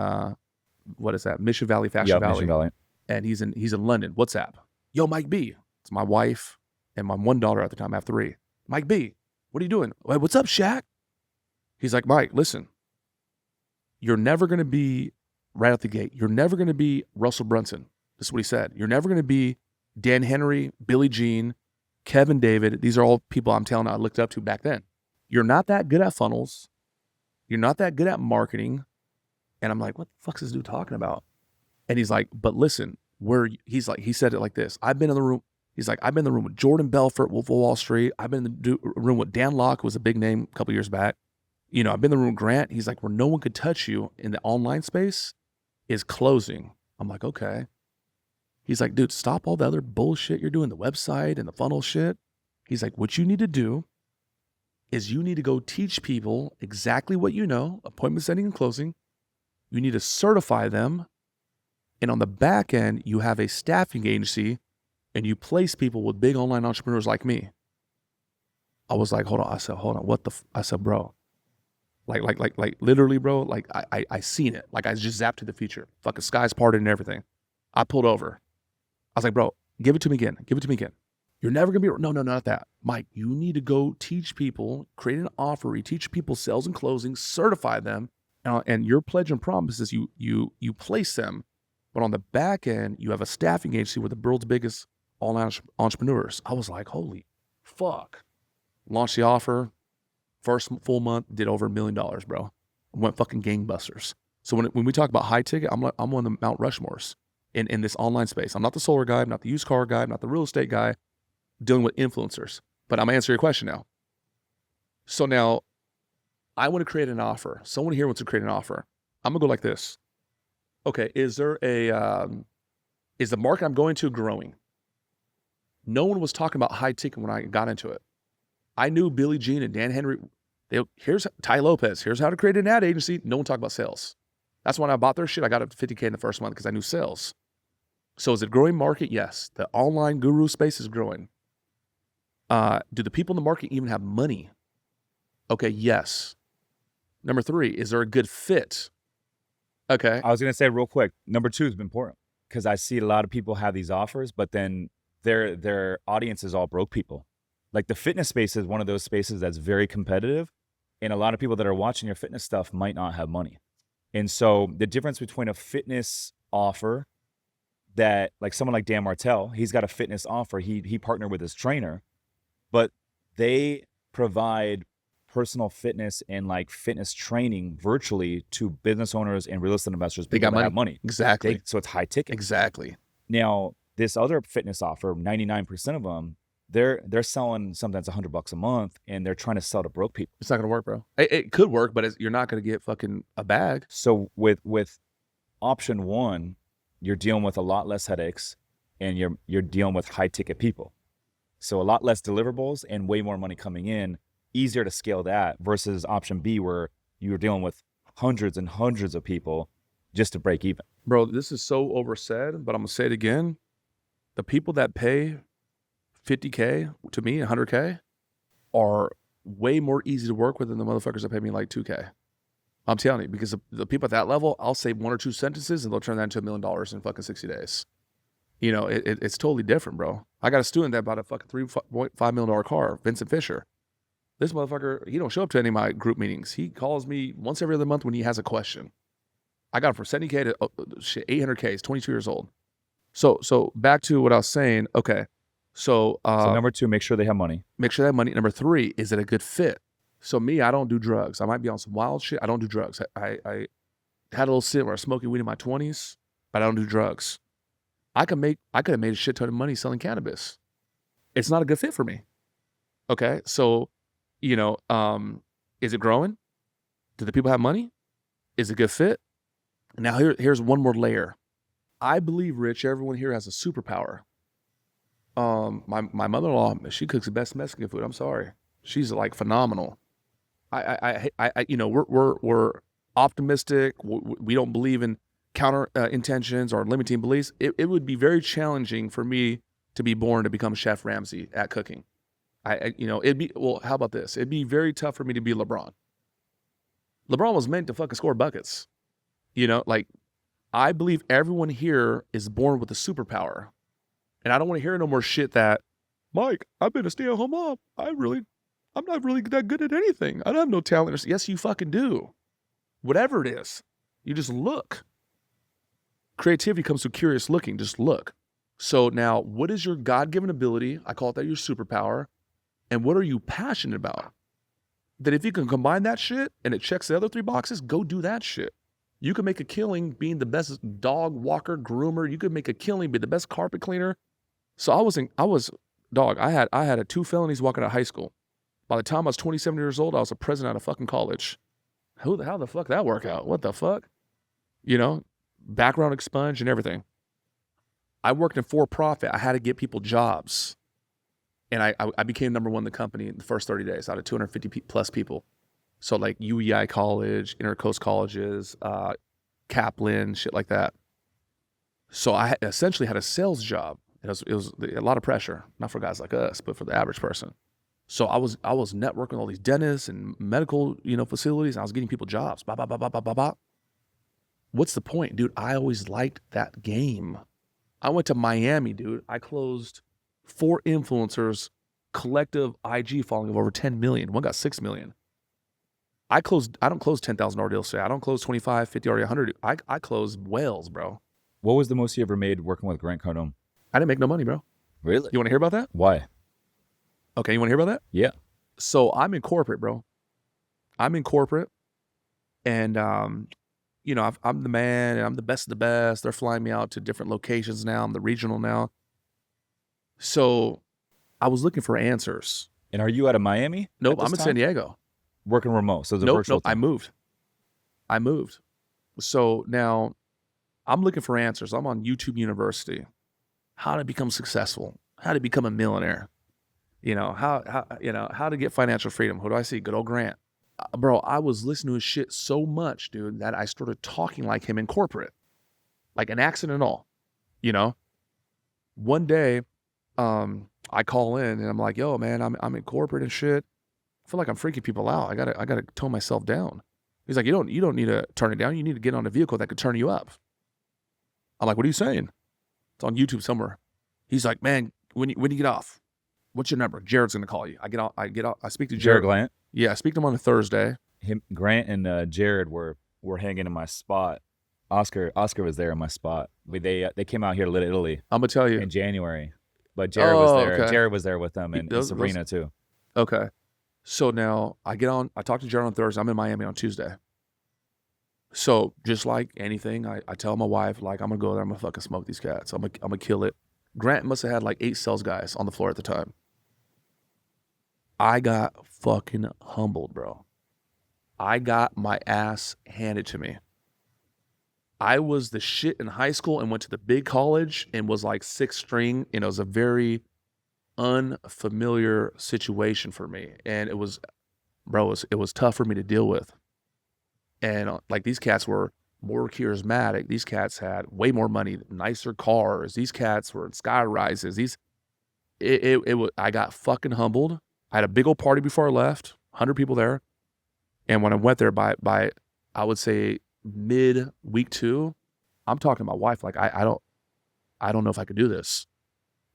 what is that? Mission Valley, Fashion Valley.
Mission Valley.
And he's in London. WhatsApp. Yo, Mike B. It's my wife and my one daughter at the time. I have 3. Mike B. What are you doing? Hey, what's up, Shaq? He's like, Mike, listen. You're never gonna be right out the gate. You're never gonna be Russell Brunson. This is what he said. You're never gonna be Dan Henry, Billie Jean, Kevin David. These are all people I'm telling you I looked up to back then. You're not that good at funnels. You're not that good at marketing. And I'm like, what the fuck's this dude talking about? And he's like, but listen, he said it like this. I've been in the room. He's like, I've been in the room with Jordan Belfort, Wolf of Wall Street. I've been in the room with Dan Locke, who was a big name a couple years back. You know, I've been in the room with Grant. He's like, where no one could touch you in the online space is closing. I'm like, okay. He's like, dude, stop all the other bullshit you're doing, the website and the funnel shit. He's like, what you need to do is you need to go teach people exactly what you know, appointment setting and closing. You need to certify them. And on the back end, you have a staffing agency and you place people with big online entrepreneurs like me. I was like, hold on. I said, hold on. I said, bro, like literally, bro, like I seen it. Like I just zapped to the future. Fucking skies parted and everything. I pulled over. I was like, bro, give it to me again. Give it to me again. You're never gonna be, no, not that. Mike, you need to go teach people, create an offer, teach people sales and closing, certify them. And your pledge and promise is you place them. But on the back end, you have a staffing agency with the world's biggest online entrepreneurs. I was like, holy fuck. Launched the offer. First full month, did over $1 million, bro. Went fucking gangbusters. So when we talk about high ticket, I'm one of the Mount Rushmores in this online space. I'm not the solar guy. I'm not the used car guy. I'm not the real estate guy. Dealing with influencers. But I'm gonna answer your question now. So now, I want to create an offer. Someone here wants to create an offer. I'm gonna go like this. Okay, is the market I'm going to growing? No one was talking about high ticket when I got into it. I knew Billie Jean and Dan Henry. Here's Ty Lopez. Here's how to create an ad agency. No one talked about sales. That's when I bought their shit. I got up to 50K in the first month because I knew sales. So is it a growing market? Yes. The online guru space is growing. Do the people in the market even have money? Okay, yes. Number 3, is there a good fit? Okay.
I was going to say real quick, number 2 is important because I see a lot of people have these offers, but then their audience is all broke people. Like the fitness space is one of those spaces that's very competitive, and a lot of people that are watching your fitness stuff might not have money. And so the difference between a fitness offer that, like someone like Dan Martell, he's got a fitness offer. He partnered with his trainer, but they provide personal fitness and like fitness training virtually to business owners and real estate investors.
They got money.
Have money.
Exactly.
So it's high ticket.
Exactly.
Now, this other fitness offer, 99% of them, they're selling something that's $100 a month, and they're trying to sell to broke people.
It's not gonna work, bro. It could work, but you're not gonna get fucking a bag.
So with option 1, you're dealing with a lot less headaches, and you're dealing with high ticket people. So a lot less deliverables and way more money coming in. Easier to scale that versus option B, where you're dealing with hundreds and hundreds of people just to break even.
Bro, this is so oversaid, but I'm gonna say it again. The people that pay 50K to me, 100K, are way more easy to work with than the motherfuckers that pay me like 2K. I'm telling you, because the people at that level, I'll say 1 or 2 sentences and they'll turn that into $1 million in fucking 60 days. You know, it's totally different, bro. I got a student that bought a fucking $3.5 million car, Vincent Fisher. This motherfucker, he don't show up to any of my group meetings. He calls me once every other month when he has a question. I got him from 70K to 800K. He's 22 years old. So back to what I was saying. Okay. So
number 2, make sure they have money.
Make sure they have money. Number 3, is it a good fit? So me, I don't do drugs. I might be on some wild shit. I don't do drugs. had a little stint where I was smoking weed in my 20s, but I don't do drugs. I could have made a shit ton of money selling cannabis. It's not a good fit for me. Okay. So, is it growing? Do the people have money? Is it a good fit? Now here's one more layer. I believe, Rich, everyone here has a superpower. My mother-in-law, she cooks the best Mexican food. I'm sorry. She's like phenomenal. We're optimistic. We don't believe in counter intentions or limiting beliefs. It would be very challenging for me to be born to become Chef Ramsay at cooking. How about this? It'd be very tough for me to be LeBron. LeBron was meant to fucking score buckets. I believe everyone here is born with a superpower. And I don't want to hear no more shit that, Mike, I've been a stay-at-home mom. I'm not really that good at anything. I don't have no talent. Yes, you fucking do. Whatever it is, you just look. Creativity comes through curious looking. Just look. So now, what is your God-given ability? I call that your superpower. And what are you passionate about? That if you can combine that shit and it checks the other 3 boxes, go do that shit. You can make a killing being the best dog walker, groomer. You could make a killing being the best carpet cleaner. So I had 2 felonies walking out of high school. By the time I was 27 years old, I was a president out of fucking college. How the fuck that work out? What the fuck? Background expunged and everything. I worked in for-profit. I had to get people jobs. And I became number 1 in the company in the first 30 days out of 250 plus people. So like UEI College, Intercoast Colleges, Kaplan, shit like that. So I essentially had a sales job. It was a lot of pressure, not for guys like us, but for the average person. So I was networking all these dentists and medical, facilities. And I was getting people jobs. Bah, bah, bah, bah, bah, bah, bah. What's the point, dude? I always liked that game. I went to Miami, dude. I closed 4 influencers, collective IG following of over 10 million. One got 6 million. I don't close $10,000 deals today. I don't close 25, 50, or 100. I close whales, bro.
What was the most you ever made working with Grant Cardone?
I didn't make no money, bro.
Really?
You want to hear about that?
Why?
Okay, you want to hear about that?
Yeah.
So I'm in corporate, bro. I'm in corporate, and I'm the man, and I'm the best of the best. They're flying me out to different locations now. I'm the regional now. So I was looking for answers.
And are you out of Miami?
Nope, I'm in San Diego.
Working remote, so it's a
Nope,
virtual team.
I moved. So now I'm looking for answers. I'm on YouTube University. How to become successful. How to become a millionaire. How to get financial freedom. Who do I see? Good old Grant. Bro, I was listening to his shit so much, dude, that I started talking like him in corporate. Like an accent and all. One day, I call in and I'm like, yo, man, I'm in corporate and shit. I feel like I'm freaking people out. I gotta tone myself down. He's like, you don't need to turn it down. You need to get on a vehicle that could turn you up. I'm like, what are you saying? It's on YouTube somewhere. He's like, man, when you get off, what's your number? Jared's gonna call you. I get off. I speak to Jared.
Grant?
Yeah, I speak to him on a Thursday.
Grant and Jared were hanging in my spot. Oscar was there in my spot. They came out here to Little Italy.
I'm gonna tell you
in January, but Jared was there.
Okay.
Jared was there with them and Sabrina too.
Okay. So now I talk to Jared on Thursday. I'm in Miami on Tuesday. So just like anything, I tell my wife, like, I'm gonna go there, I'm gonna fucking smoke these cats. I'm gonna kill it. Grant must have had like 8 sales guys on the floor at the time. I got fucking humbled, bro. I got my ass handed to me. I was the shit in high school and went to the big college and was like 6th string. It was a very unfamiliar situation for me. And it was tough for me to deal with. And like these cats were more charismatic. These cats had way more money, nicer cars. These cats were in sky rises. I got fucking humbled. I had a big old party before I left, 100 people there. And when I went there by I would say mid week 2, I'm talking to my wife like I don't know if I could do this.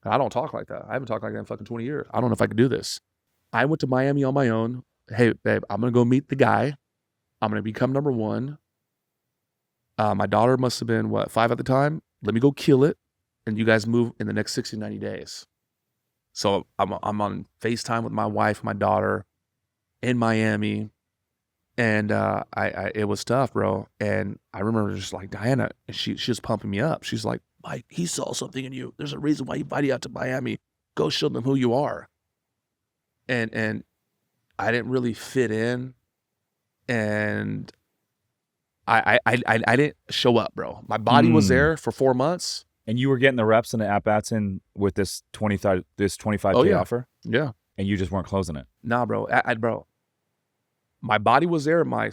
And I don't talk like that. I haven't talked like that in fucking 20 years. I don't know if I could do this. I went to Miami on my own. Hey, babe, I'm gonna go meet the guy. I'm gonna become number 1. My daughter must have been 5 at the time. Let me go kill it, and you guys move in the next 60, 90 days. So I'm on FaceTime with my wife, my daughter, in Miami. And it was tough, bro. And I remember just like Diana, and she was pumping me up. She's like, Mike, he saw something in you. There's a reason why he invited you out to Miami. Go show them who you are. And I didn't really fit in, and I didn't show up, bro. My body was there for 4 months.
And you were getting the reps and the at-bats in with this 25K offer?
Yeah.
And you just weren't closing it?
Nah, bro. Bro, my body was there. My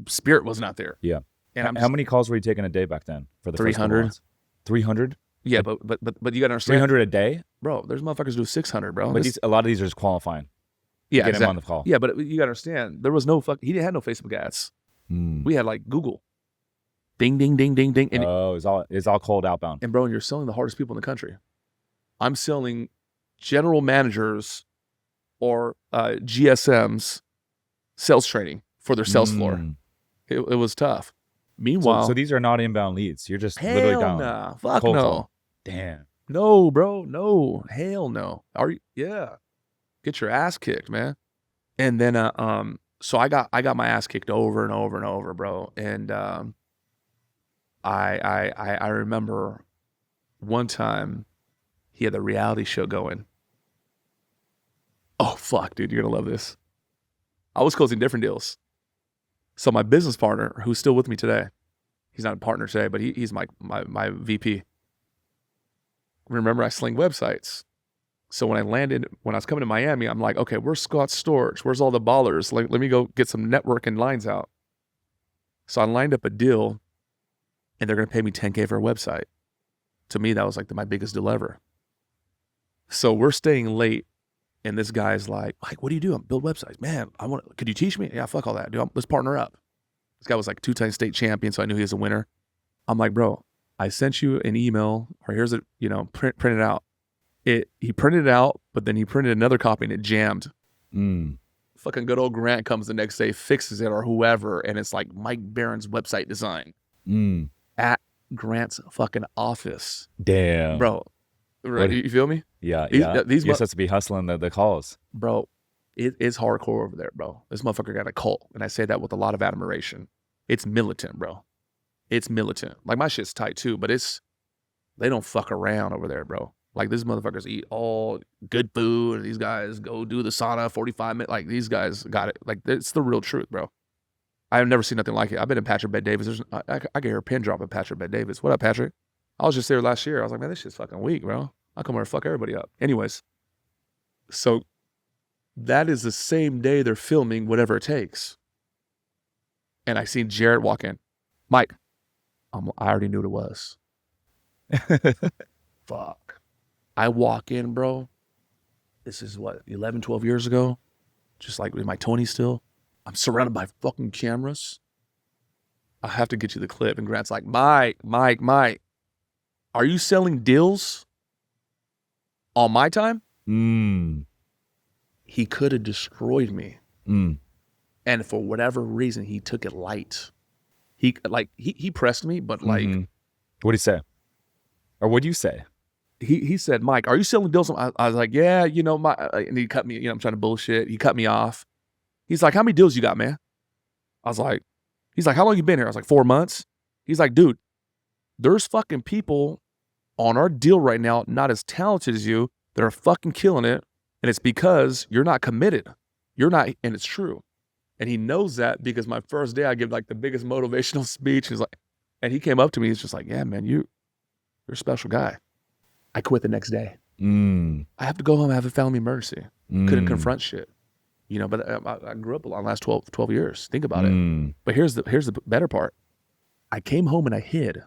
spirit was not there.
Yeah.
And
how many calls were you taking a day back then for the
300.
300?
Yeah, but you got to understand.
300 a day?
Bro, there's motherfuckers do 600, bro.
But a lot of these are just qualifying.
Yeah,
get him on the call.
Yeah, but you got to understand. There was no he didn't have no Facebook ads. We had like Google. Ding, ding, ding, ding, ding. And
it's all cold outbound.
And bro, you're selling the hardest people in the country. I'm selling general managers or GSMs sales training for their sales floor. It was tough. Meanwhile,
so these are not inbound leads. You're just literally down.
Nah, fuck
cold
no.
Call. Damn.
No, bro. No. Hell no. Are you? Yeah. Get your ass kicked, man. And then so I got my ass kicked over and over and over, bro. And I remember one time he had the reality show going. Oh fuck, dude, you're gonna love this. I was closing different deals. So my business partner, who's still with me today, he's not a partner today, but he's my VP. Remember, I sling websites. So when I was coming to Miami, I'm like, okay, where's Scott's storage? Where's all the ballers? Let me go get some networking lines out. So I lined up a deal, and they're going to pay me $10K for a website. To me, that was like my biggest deal ever. So we're staying late, and this guy's like, Mike, what do you do? I build websites. Man, could you teach me? Yeah, fuck all that, dude. Let's partner up. This guy was like 2-time state champion, so I knew he was a winner. I'm like, bro, I sent you an email, or here's it, print it out. He printed it out, but then he printed another copy and it jammed. Fucking good old Grant comes the next day, fixes it, or whoever, and it's like Mike Barron's website design at Grant's fucking office.
Damn,
bro. Right, you feel me?
Yeah,
these
you have to be hustling the calls,
bro. It's hardcore over there, bro. This motherfucker got a cult, and I say that with a lot of admiration. It's militant, bro. It's militant. Like my shit's tight too, but they don't fuck around over there, bro. Like these motherfuckers eat all good food, and these guys go do the sauna 45 minutes. Like these guys got it. Like it's the real truth, bro. I have never seen nothing like it. I've been in Patrick Bet Davis. I can hear a pin drop at Patrick Bet Davis. What up, Patrick? I was just there last year. I was like, man, this shit's fucking weak, bro. I'll come here and fuck everybody up. Anyways, so that is the same day they're filming Whatever It Takes. And I seen Jarrett walk in. Mike, I already knew what it was. Fuck. I walk in, bro. This is what, 11, 12 years ago? Just like with my 20s still. I'm surrounded by fucking cameras. I have to get you the clip. And Grant's like, Mike, are you selling deals on my time? He could have destroyed me. And for whatever reason, he took it light. He pressed me, but like.
What'd he say? Or what'd you say?
He said, Mike, are you selling deals? I was like, yeah, and he cut me, I'm trying to bullshit. He cut me off. He's like, how many deals you got, man? He's like, how long you been here? I was like, 4 months. He's like, dude, there's fucking people on our deal right now, not as talented as you, that are fucking killing it. And it's because you're not committed. You're not, and it's true. And he knows that because my first day I give like the biggest motivational speech. He's like, and he came up to me. He's just like, yeah, man, you're a special guy. I quit the next day. I have to go home. I have a family emergency. Couldn't confront shit. But I grew up a lot in the last 12 years. Think about it. But here's the better part. I came home and I hid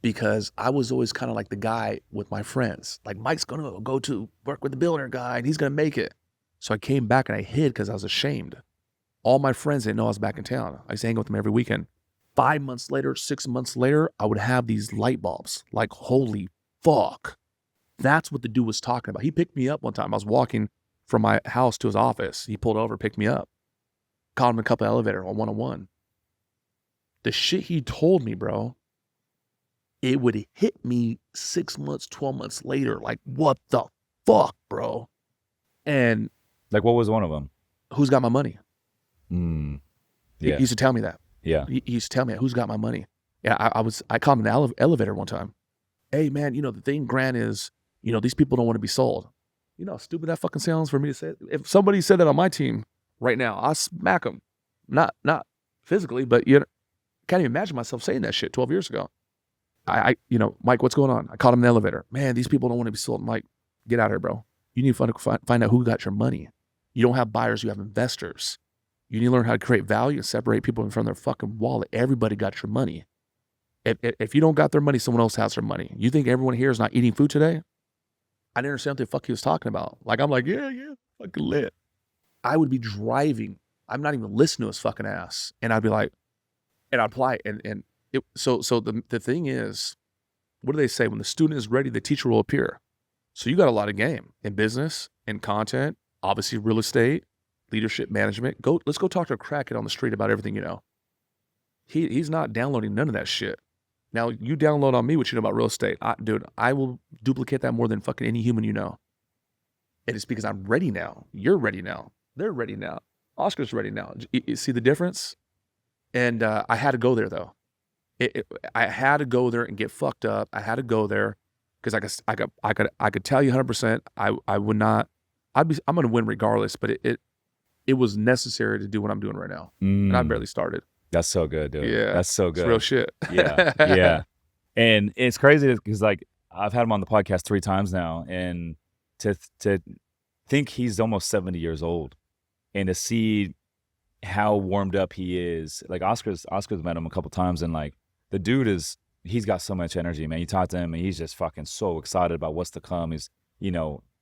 because I was always kind of like the guy with my friends. Like Mike's going to go to work with the billionaire guy and he's going to make it. So I came back and I hid because I was ashamed. All my friends didn't know I was back in town. I used to hang with them every weekend. 5 months later, 6 months later, I would have these light bulbs. Like, holy fuck. That's what the dude was talking about. He picked me up one time. I was walking from my house to his office. He pulled over, picked me up. Called him a couple elevator on 101. The shit he told me, bro, it would hit me 6 months, 12 months later. Like, what the fuck, bro? And
like, what was one of them?
Who's got my money? He
Yeah.
used to tell me that.
Yeah.
He used to tell me, who's got my money? Yeah, I caught him in the elevator one time. Hey, man, the thing, Grant, is, these people don't want to be sold. You know how stupid that fucking sounds for me to say it? If somebody said that on my team right now, I'll smack them. Not physically, but can't even imagine myself saying that shit 12 years ago. Mike, what's going on? I caught him in the elevator. Man, these people don't want to be sold. I'm like, get out of here, bro. You need to find out who got your money. You don't have buyers, you have investors. You need to learn how to create value and separate people from their fucking wallet. Everybody got your money. If you don't got their money, someone else has their money. You think everyone here is not eating food today? I didn't understand what the fuck he was talking about. Like, I'm like, yeah, fucking lit. I would be driving. I'm not even listening to his fucking ass. And I'd be like, and I'd apply it. So the thing is, what do they say? When the student is ready, the teacher will appear. So you got a lot of game in business, in content, obviously real estate, leadership management. Let's go talk to a crackhead on the street about everything you know. He's not downloading none of that shit. Now, you download on me what you know about real estate. Dude, I will duplicate that more than fucking any human you know. And it's because I'm ready now. You're ready now. They're ready now. Oscar's ready now. You see the difference? And I had to go there, though. I had to go there and get fucked up. I had to go there because I could tell you 100%. I would not. I'm going to win regardless. But it was necessary to do what I'm doing right now, and I barely started.
That's so good, dude.
Yeah,
That's so good.
It's real shit.
Yeah, yeah. And it's crazy because like I've had him on the podcast 3 times now, and to think he's almost 70 years old, and to see how warmed up he is. Like Oscar's met him a couple times, and like the dude he's got so much energy, man. You talk to him and he's just fucking so excited about what's to come. He's,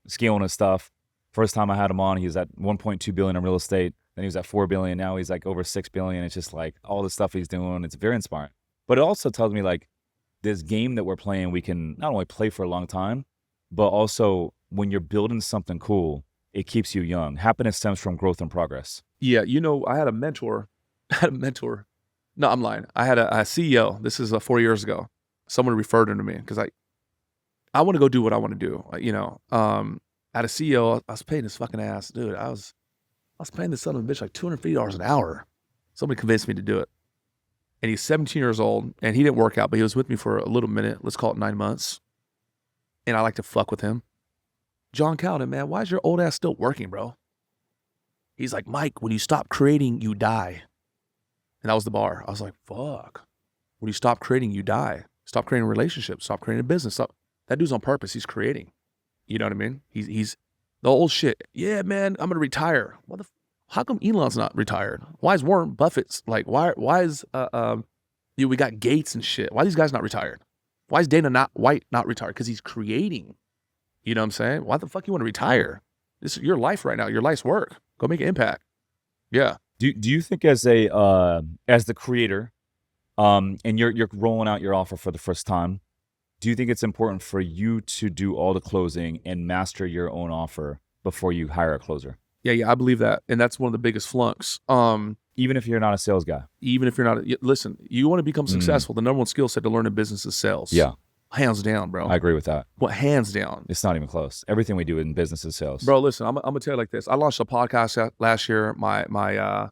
scaling his stuff. First time I had him on, he was at 1.2 billion in real estate. Then he was at 4 billion. Now he's like over 6 billion. It's just like all the stuff he's doing. It's very inspiring. But it also tells me like this game that we're playing, we can not only play for a long time, but also when you're building something cool, it keeps you young. Happiness stems from growth and progress.
Yeah, I had a mentor. No, I'm lying. I had a CEO. This is 4 years ago. Someone referred him to me because I want to go do what I want to do. I had a CEO. I was paying his fucking ass, dude. I was paying this son of a bitch like $250 an hour. Somebody convinced me to do it. And he's 17 years old, and he didn't work out, but he was with me for a little minute. Let's call it 9 months. And I like to fuck with him. John Cowden, man, why is your old ass still working, bro? He's like, Mike, when you stop creating, you die. And that was the bar. I was like, fuck. When you stop creating, you die. Stop creating relationships. Stop creating a business. That dude's on purpose. He's creating. You know what I mean? He's the old shit. Yeah, man, I'm going to retire. How come Elon's not retired? Why is Warren Buffett's like, why is, we got Gates and shit. Why are these guys not retired? Why is Dana White not retired? Because he's creating. You know what I'm saying? Why the fuck you want to retire? This is your life right now. Your life's work. Go make an impact. Yeah.
Do you think as the creator, and you're rolling out your offer for the first time, do you think it's important for you to do all the closing and master your own offer before you hire a closer?
Yeah, I believe that. And that's one of the biggest flunks.
Even if you're not a sales guy.
Even if you're not, listen, you want to become successful, the number one skill set to learn in business is sales.
Yeah.
Hands down, bro.
I agree with that.
Well, hands down.
It's not even close. Everything we do in business is sales.
Bro, listen, I'm going to tell you like this. I launched a podcast last year. My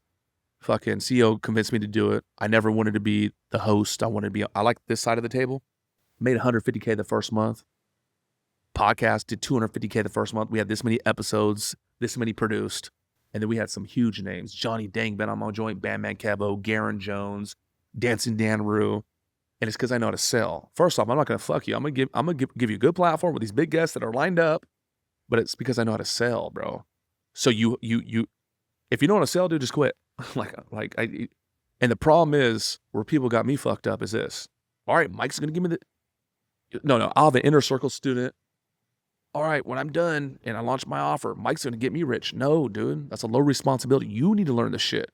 fucking CEO convinced me to do it. I never wanted to be the host. I like this side of the table. Made $150K the first month. Podcast did $250K the first month. We had this many episodes, this many produced. And then we had some huge names. Johnny Dangbin on my joint, Bandman Kevo, Garen Jones, Dancing Dan Rue. And it's because I know how to sell. First off, I'm not going to fuck you. I'm going to give you a good platform with these big guests that are lined up, but it's because I know how to sell, bro. So you if you don't want to sell, dude, just quit. And the problem is where people got me fucked up is this. All right, Mike's going to give me no, I'll have an inner circle student. All right, when I'm done and I launch my offer, Mike's going to get me rich. No, dude, that's a low responsibility. You need to learn this shit.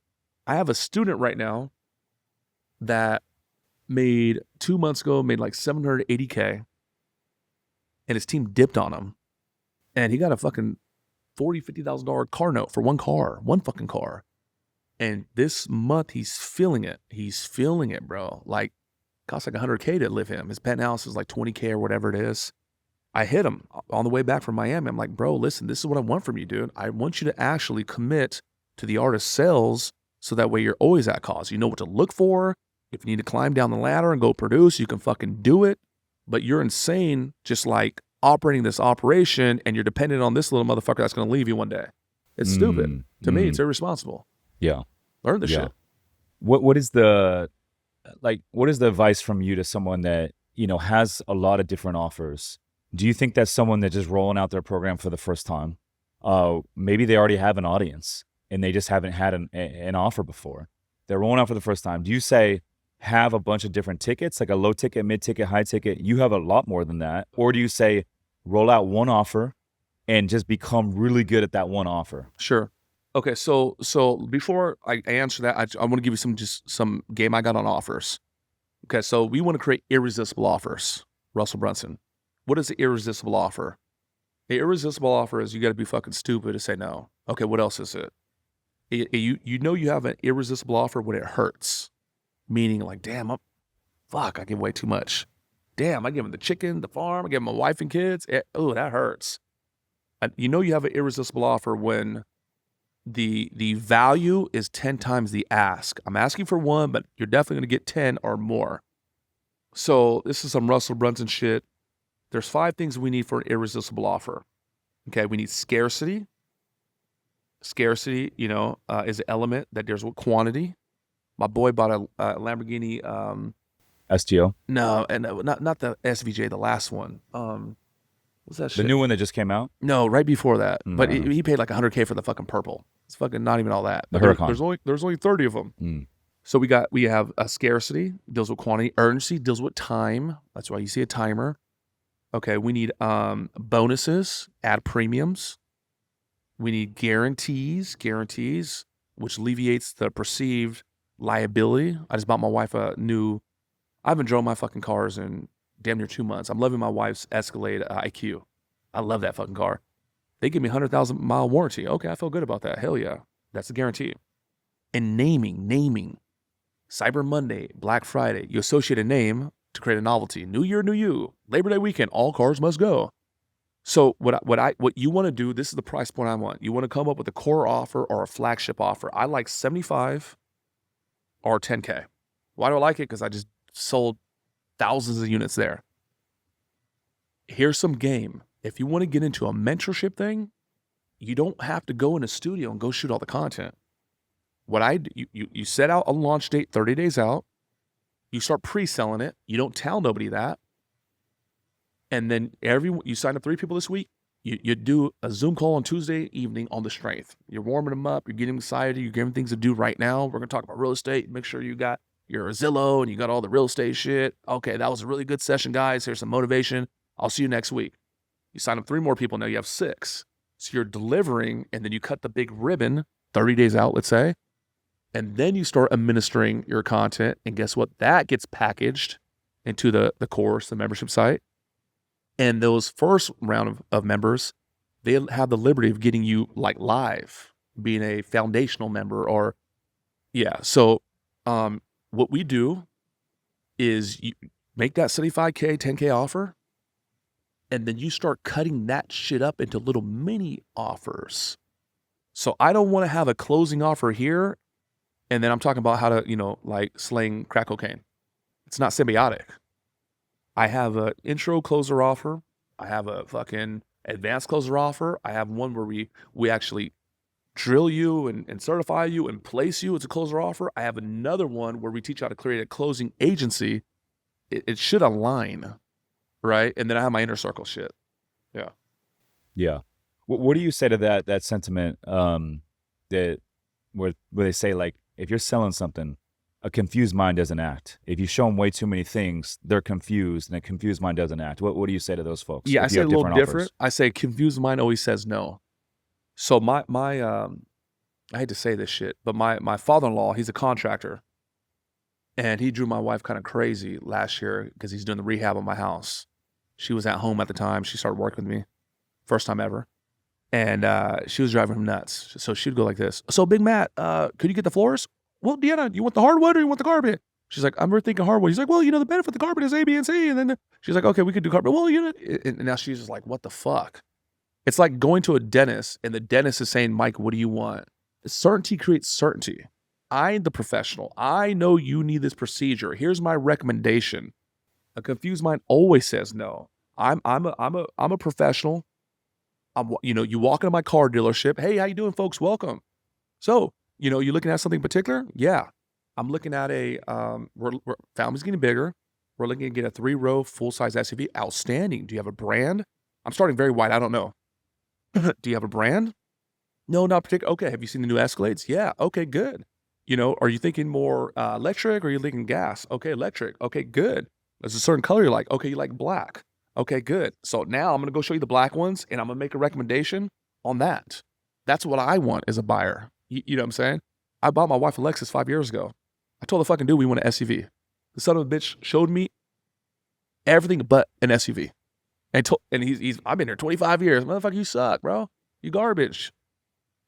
I have a student right now that made 2 months ago, made like $780K, and his team dipped on him. And he got a fucking $50,000 car note for one fucking car. And this month he's feeling it. He's feeling it, bro. Like, costs like $100K to live him. His penthouse is like $20K or whatever it is. I hit him on the way back from Miami. I'm like, bro, listen, this is what I want from you, dude. I want you to actually commit to the art of sales So that way you're always at cause. You know what to look for. If you need to climb down the ladder and go produce, you can fucking do it. But you're insane just like operating this operation and you're dependent on this little motherfucker that's going to leave you one day. It's stupid. To me, it's irresponsible.
Yeah.
Learn the shit.
What is the advice from you to someone that, has a lot of different offers? Do you think that's someone that's just rolling out their program for the first time? Maybe they already have an audience and they just haven't had an offer before. They're rolling out for the first time. Do you say, have a bunch of different tickets, like a low ticket, mid ticket, high ticket? You have a lot more than that. Or do you say, roll out one offer and just become really good at that one offer?
Sure. Okay, so before I answer that, I want to give you some game I got on offers. Okay, so we want to create irresistible offers. Russell Brunson. What is the irresistible offer? The irresistible offer is you got to be fucking stupid to say no. Okay, what else is it? You know you have an irresistible offer when it hurts. Meaning like, damn, I give away too much. Damn, I give them the chicken, the farm, I give them my wife and kids. Oh, that hurts. And you know you have an irresistible offer when the value is 10 times the ask. I'm asking for one, but you're definitely going to get 10 or more. So this is some Russell Brunson shit. There's 5 things we need for an irresistible offer. Okay, we need scarcity. Scarcity, is an element that there's with quantity. My boy bought a Lamborghini.
STO?
No, and not the SVJ, the last one. What's that shit?
The new one that just came out?
No, right before that. But he paid like $100K for the fucking purple. It's fucking not even all that.
The Huracan.
There's only 30 of them. So we have a scarcity, deals with quantity. Urgency deals with time. That's why you see a timer. Okay, we need bonuses, add premiums. We need guarantees, which alleviates the perceived liability. I just bought my wife I haven't drove my fucking cars in damn near 2 months. I'm loving my wife's Escalade IQ. I love that fucking car. They give me 100,000 mile warranty. Okay, I feel good about that. Hell yeah. That's a guarantee. And naming. Cyber Monday, Black Friday. You associate a name to create a novelty. New year, new you. Labor Day weekend, all cars must go. So what you want to do, this is the price point I want. You want to come up with a core offer or a flagship offer. I like 75 or 10K. Why do I like it? Because I just sold thousands of units there. Here's some game. If you want to get into a mentorship thing, you don't have to go in a studio and go shoot all the content. You set out a launch date 30 days out. You start pre-selling it. You don't tell nobody that. And then you sign up 3 people this week. You do a Zoom call on Tuesday evening on the strength. You're warming them up. You're getting them excited. You're giving things to do right now. We're going to talk about real estate. Make sure you got your Zillow and you got all the real estate shit. Okay, that was a really good session, guys. Here's some motivation. I'll see you next week. You sign up 3 more people. Now you have 6. So you're delivering, and then you cut the big ribbon 30 days out, let's say. And then you start administering your content. And guess what? That gets packaged into the course, the membership site. And those first round of members, they have the liberty of getting you like live, being a foundational member or, yeah. So what we do is you make that 75K, 10K offer, and then you start cutting that shit up into little mini offers. So I don't want to have a closing offer here, and then I'm talking about how to, like sling crack cocaine. It's not symbiotic. I have an intro closer offer. I have a fucking advanced closer offer. I have one where we actually drill you and certify you and place you. It's a closer offer. I have another one where we teach how to create a closing agency. It should align, right? And then I have my inner circle shit. Yeah.
Yeah. What do you say to that sentiment that where they say, like, if you're selling something, a confused mind doesn't act. If you show them way too many things, they're confused, and a confused mind doesn't act. What do you say to those folks?
Yeah, I say a little different. I say confused mind always says no. So my I hate to say this shit, but my father-in-law, he's a contractor, and he drew my wife kind of crazy last year because he's doing the rehab on my house. She was at home at the time. She started working with me, first time ever, and she was driving him nuts. So she'd go like this. So Big Matt, could you get the floors? Well, Deanna, you want the hardwood or you want the carpet? She's like, I'm thinking hardwood. He's like, well, the benefit of the carpet is A, B, and C. And then she's like, okay, we could do carpet. Well, and now she's just like, what the fuck? It's like going to a dentist and the dentist is saying, Mike, what do you want? Certainty creates certainty. I'm the professional. I know you need this procedure. Here's my recommendation. A confused mind always says no. I'm a professional. You walk into my car dealership. Hey, how you doing, folks? Welcome. So, you looking at something particular? Yeah. I'm looking at family's getting bigger. We're looking to get a 3-row full-size SUV. Outstanding. Do you have a brand? I'm starting very wide. I don't know. Do you have a brand? No, not particular. Okay. Have you seen the new Escalades? Yeah. Okay, good. Are you thinking more electric or are you thinking gas? Okay, electric. Okay, good. There's a certain color you like. Okay, you like black. Okay, good. So now I'm going to go show you the black ones and I'm going to make a recommendation on that. That's what I want as a buyer. You know what I'm saying? I bought my wife a Lexus 5 years ago. I told the fucking dude we want an SUV. The son of a bitch showed me everything but an SUV. And he's I've been here 25 years. Motherfucker, you suck, bro. You garbage.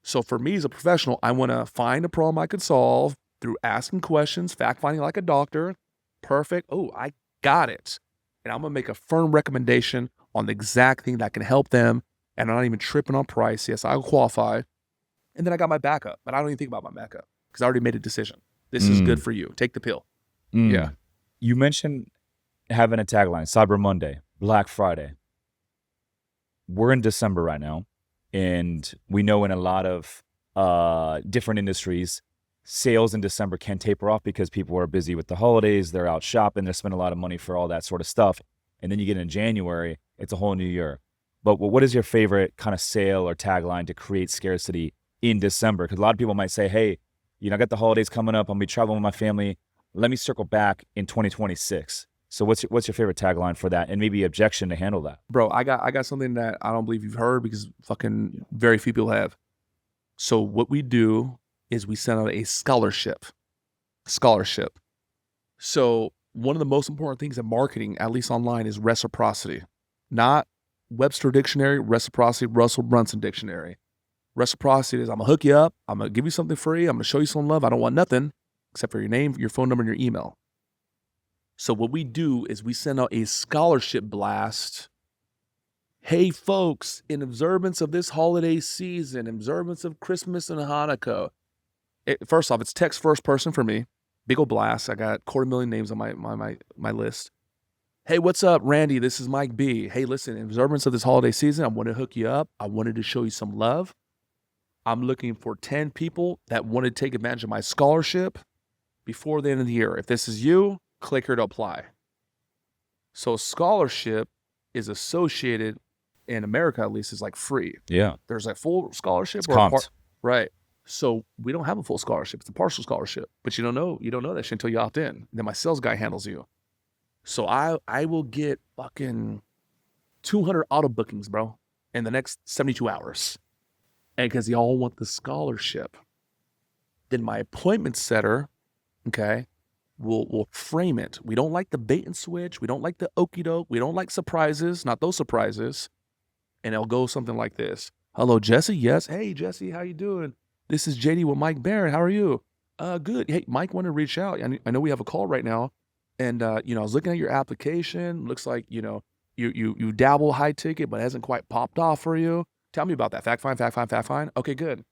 So for me as a professional, I want to find a problem I could solve through asking questions, fact-finding like a doctor. Perfect. Oh, I got it. And I'm going to make a firm recommendation on the exact thing that can help them. And I'm not even tripping on price. Yes, I'll qualify. And then I got my backup. But I don't even think about my backup because I already made a decision. This is good for you. Take the pill. Yeah.
You mentioned having a tagline, Cyber Monday, Black Friday. We're in December right now. And we know in a lot of different industries, sales in December can taper off because people are busy with the holidays. They're out shopping. They spend a lot of money for all that sort of stuff. And then you get in January, it's a whole new year. But what is your favorite kind of sale or tagline to create scarcity in December? Because a lot of people might say, hey, I got the holidays coming up. I'll be traveling with my family. Let me circle back in 2026. So what's your favorite tagline for that, and maybe objection to handle that?
Bro, I got something that I don't believe you've heard because fucking very few people have. So what we do is we send out a scholarship. So one of the most important things in marketing, at least online, is reciprocity. Not Webster Dictionary, reciprocity, Russell Brunson Dictionary. Reciprocity is I'm going to hook you up. I'm going to give you something free. I'm going to show you some love. I don't want nothing except for your name, your phone number, and your email. So what we do is we send out a scholarship blast. Hey, folks, in observance of this holiday season, observance of Christmas and Hanukkah. First off, it's text first person for me. Big old blast. I got 250,000 names on my list. Hey, what's up, Randy? This is Mike B. Hey, listen, in observance of this holiday season, I want to hook you up. I wanted to show you some love. I'm looking for 10 people that want to take advantage of my scholarship before the end of the year. If this is you, click here to apply. So scholarship is associated, in America at least, is like free.
Yeah.
There's a full scholarship.
It's comped.
Right. So we don't have a full scholarship. It's a partial scholarship. But you don't know that shit until you opt in. Then my sales guy handles you. So I will get fucking 200 auto bookings, bro, in the next 72 hours. And because y'all want the scholarship. Then my appointment setter, okay, we'll frame it. We don't like the bait and switch. We don't like the okie doke. We don't like surprises, not those surprises. And it'll go something like this. Hello, Jesse. Yes. Hey, Jesse, how you doing? This is JD with Mike Barron. How are you? Good. Hey, Mike wanted to reach out. I know we have a call right now. And, I was looking at your application. Looks like, you dabble high ticket, but it hasn't quite popped off for you. Tell me about that. Fact find. Okay, good.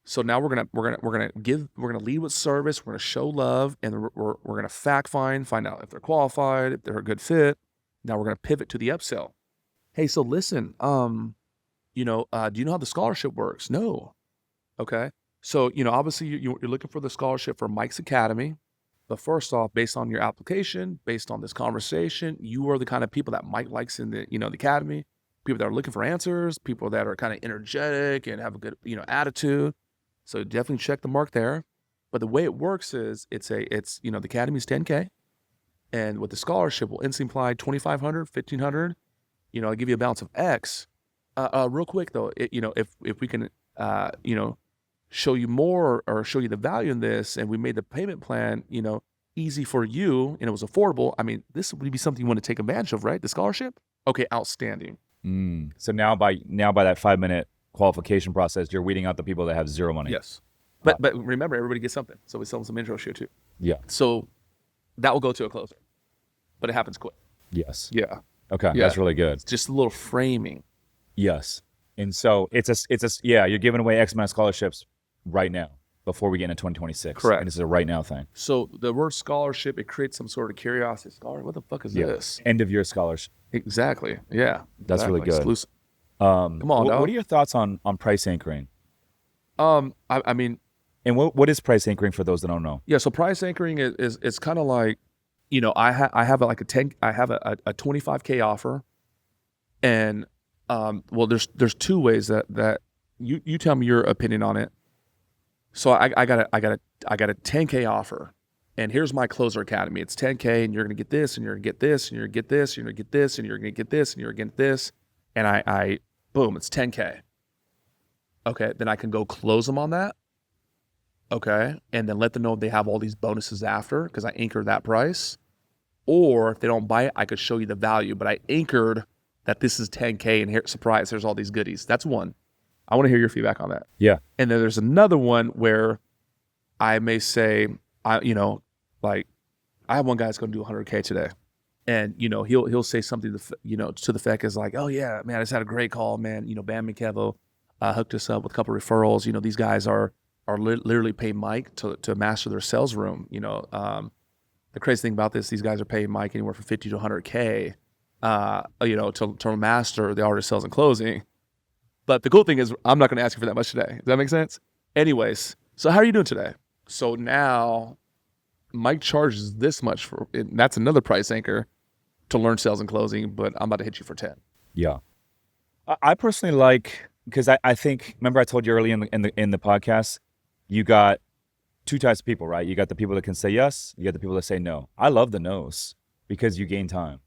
So now we're gonna lead with service. We're gonna show love, and we're gonna fact find out if they're qualified, if they're a good fit. Now we're gonna pivot to the upsell. Hey, so listen, do you know how the scholarship works? No. Okay. So obviously you're looking for the scholarship for Mike's Academy, but first off, based on your application, based on this conversation, you are the kind of people that Mike likes in the the Academy. People that are looking for answers, people that are kind of energetic and have a good attitude. So definitely check the mark there. But the way it works is it's the Academy's $10K. And with the scholarship, we'll instantly apply $2,500, $1,500. I'll give you a balance of X. Real quick though, if we can, show you more or show you the value in this, and we made the payment plan, easy for you, and it was affordable. I mean, this would be something you want to take advantage of, right? The scholarship? Okay, outstanding.
So now by that 5-minute qualification process, you're weeding out the people that have zero money.
Yes. But remember, everybody gets something. So we sell them some intro shit too.
Yeah.
So that will go to a closer. But it happens quick.
Yes.
Yeah.
Okay. Yeah. That's really good.
It's just a little framing.
Yes. And so you're giving away X amount of scholarships right now. before we get into 2026.
Correct.
And this is a right now thing.
So the word scholarship, it creates some sort of curiosity. Scholar, what the fuck is this?
End of year scholarship.
Exactly. Yeah.
That's really good.
Exclusive.
Come
on, dog.
What are your thoughts on price anchoring?
I mean,
And what is price anchoring for those that don't know?
yeah. So price anchoring is kind of like, I have like a 25K offer, and well, there's two ways that you tell me your opinion on it. So I got a 10K offer, and here's my Closer Academy. It's 10K, and you're gonna get this, and you're gonna get this, and you're gonna get this, and you're gonna get this, and you're gonna get this, and you're gonna get this, and I boom, it's 10K. Okay, then I can go close them on that. Okay, and then let them know they have all these bonuses after, because I anchored that price. Or if they don't buy it, I could show you the value, but I anchored that this is 10K, and here, surprise, there's all these goodies. That's one. I want to hear your feedback on that.
Yeah.
And then there's another one where I may say, I have one guy that's going to do 100K today, and he'll say something to the effect is like, oh yeah, man, I just had a great call, man. Bam and Kevo hooked us up with a couple referrals. These guys are literally paying Mike to master their sales room. The crazy thing about this, these guys are paying Mike anywhere from 50 to 100K, to master the art of sales and closing. But the cool thing is, I'm not going to ask you for that much today. Does that make sense? Anyways, so how are you doing today? So now Mike charges this much that's another price anchor to learn sales and closing, but I'm about to hit you for 10.
Yeah. I personally like, because I think, remember I told you early in the podcast, you got two types of people, right? You got the people that can say yes, you got the people that say no. I love the no's because you gain time,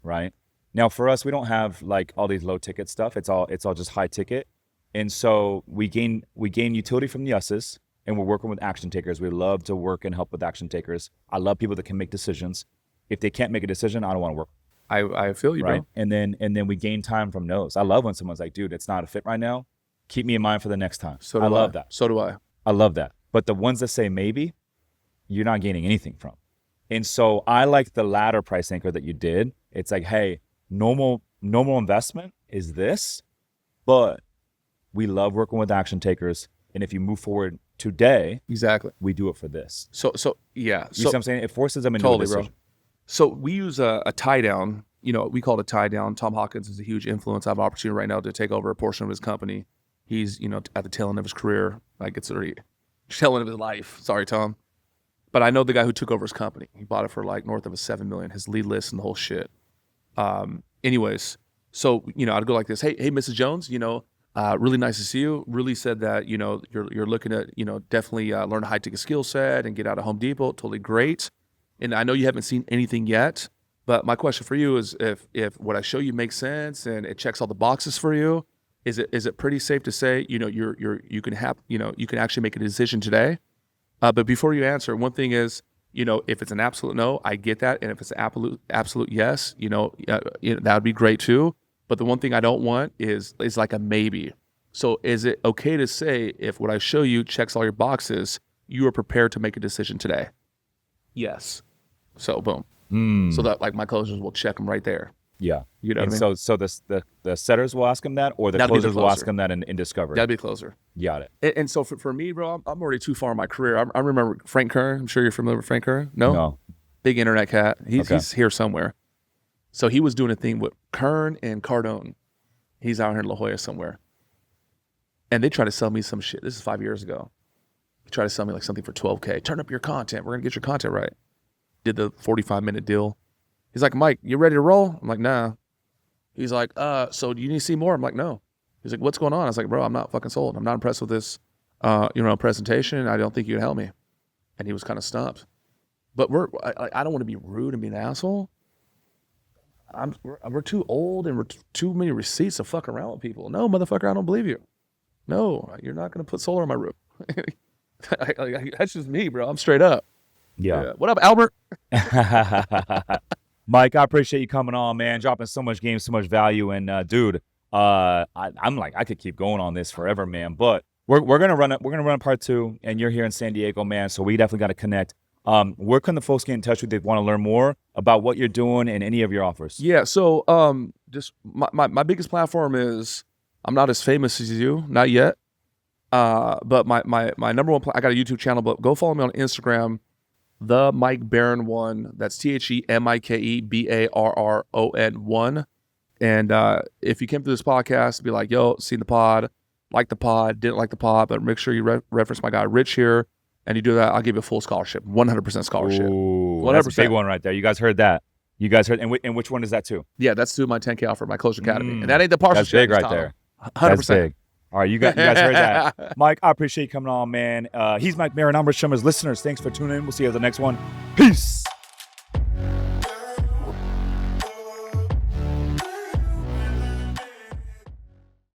right? Now for us, we don't have like all these low ticket stuff. It's all just high ticket. And so we gain utility from the yeses, and we're working with action takers. We love to work and help with action takers. I love people that can make decisions. If they can't make a decision, I don't want to work.
I feel you,
right?
Bro.
And then we gain time from no's. I love when someone's like, dude, it's not a fit right now. Keep me in mind for the next time.
So do I
love that.
So do I.
I love that. But the ones that say maybe, you're not gaining anything from. And so I like the latter price anchor that you did. It's like, hey, normal investment is this, but we love working with action takers. And if you move forward today,
exactly,
we do it for this.
So yeah.
You see what I'm saying? It forces them into
totally,
a decision.
Bro. So we use a tie down. We call it a tie down. Tom Hawkins is a huge influence. I have an opportunity right now to take over a portion of his company. He's, at the tail end of his career. Like, it's already tail end of his life. Sorry, Tom. But I know the guy who took over his company. He bought it for like north of $7 million, his lead list and the whole shit. Anyways, so, I'd go like this. Hey, Mrs. Jones, really nice to see you. Really said that, you're looking at, definitely learn a high ticket skill set and get out of Home Depot. Totally great. And I know you haven't seen anything yet, but my question for you is if what I show you makes sense and it checks all the boxes for you, is it pretty safe to say, you can actually make a decision today? But before you answer, one thing is, if it's an absolute no, I get that. And if it's an absolute yes, that would be great too. But the one thing I don't want is like a maybe. So is it okay to say if what I show you checks all your boxes, you are prepared to make a decision today? Yes. So boom. So that like my closers will check them right there.
Yeah.
You know what I mean?
So the setters will ask them that, or the
That'd be the
closers will
closer.
ask them that in Discovery?
That'd be closer.
Got it.
And so for me, bro, I'm already too far in my career. I remember Frank Kern. I'm sure you're familiar with Frank Kern. No? Big internet cat. He's here somewhere. So he was doing a thing with Kern and Cardone. He's out here in La Jolla somewhere. And they tried to sell me some shit. This is 5 years ago. They tried to sell me like something for $12K. Turn up your content. We're going to get your content right. Did the 45-minute deal. He's like, Mike, you ready to roll? I'm like, nah. He's like, so do you need to see more? I'm like, no. He's like, what's going on? I was like, bro, I'm not fucking sold. I'm not impressed with this, presentation. I don't think you can help me. And he was kind of stumped. But I don't want to be rude and be an asshole. We're too old and we're too many receipts to fuck around with people. No, motherfucker, I don't believe you. No, you're not going to put solar on my roof. That's just me, bro. I'm straight up.
Yeah.
What up, Albert?
Mike, I appreciate you coming on, man. Dropping so much game, so much value. And dude, I'm like, I could keep going on this forever, man. But we're gonna run it. We're gonna run part 2, and you're here in San Diego, man. So we definitely got to connect. Where can the folks get in touch with you if they want to learn more about what you're doing and any of your offers?
Yeah. So just my biggest platform is I'm not as famous as you, not yet. But my number one, I got a YouTube channel, but go follow me on Instagram, the Mike Barron 1. That's TheMikeBarron 1. And if you came through this podcast, be like, yo, seen the pod, like the pod, didn't like the pod, but make sure you reference my guy Rich here, and you do that, I'll give you a full scholarship, 100% scholarship.
Ooh,
100%.
that's a big one right there. You guys heard that. You guys heard, and which one is that too?
Yeah, that's through my 10K offer, my Coach Academy. And that ain't the partial
That's big
check,
right there.
100%.
That's big. All right, you guys heard that. Mike, I appreciate you coming on, man. He's Mike Barron. I'm Rich Shummer's listeners. Thanks for tuning in. We'll see you at the next one. Peace.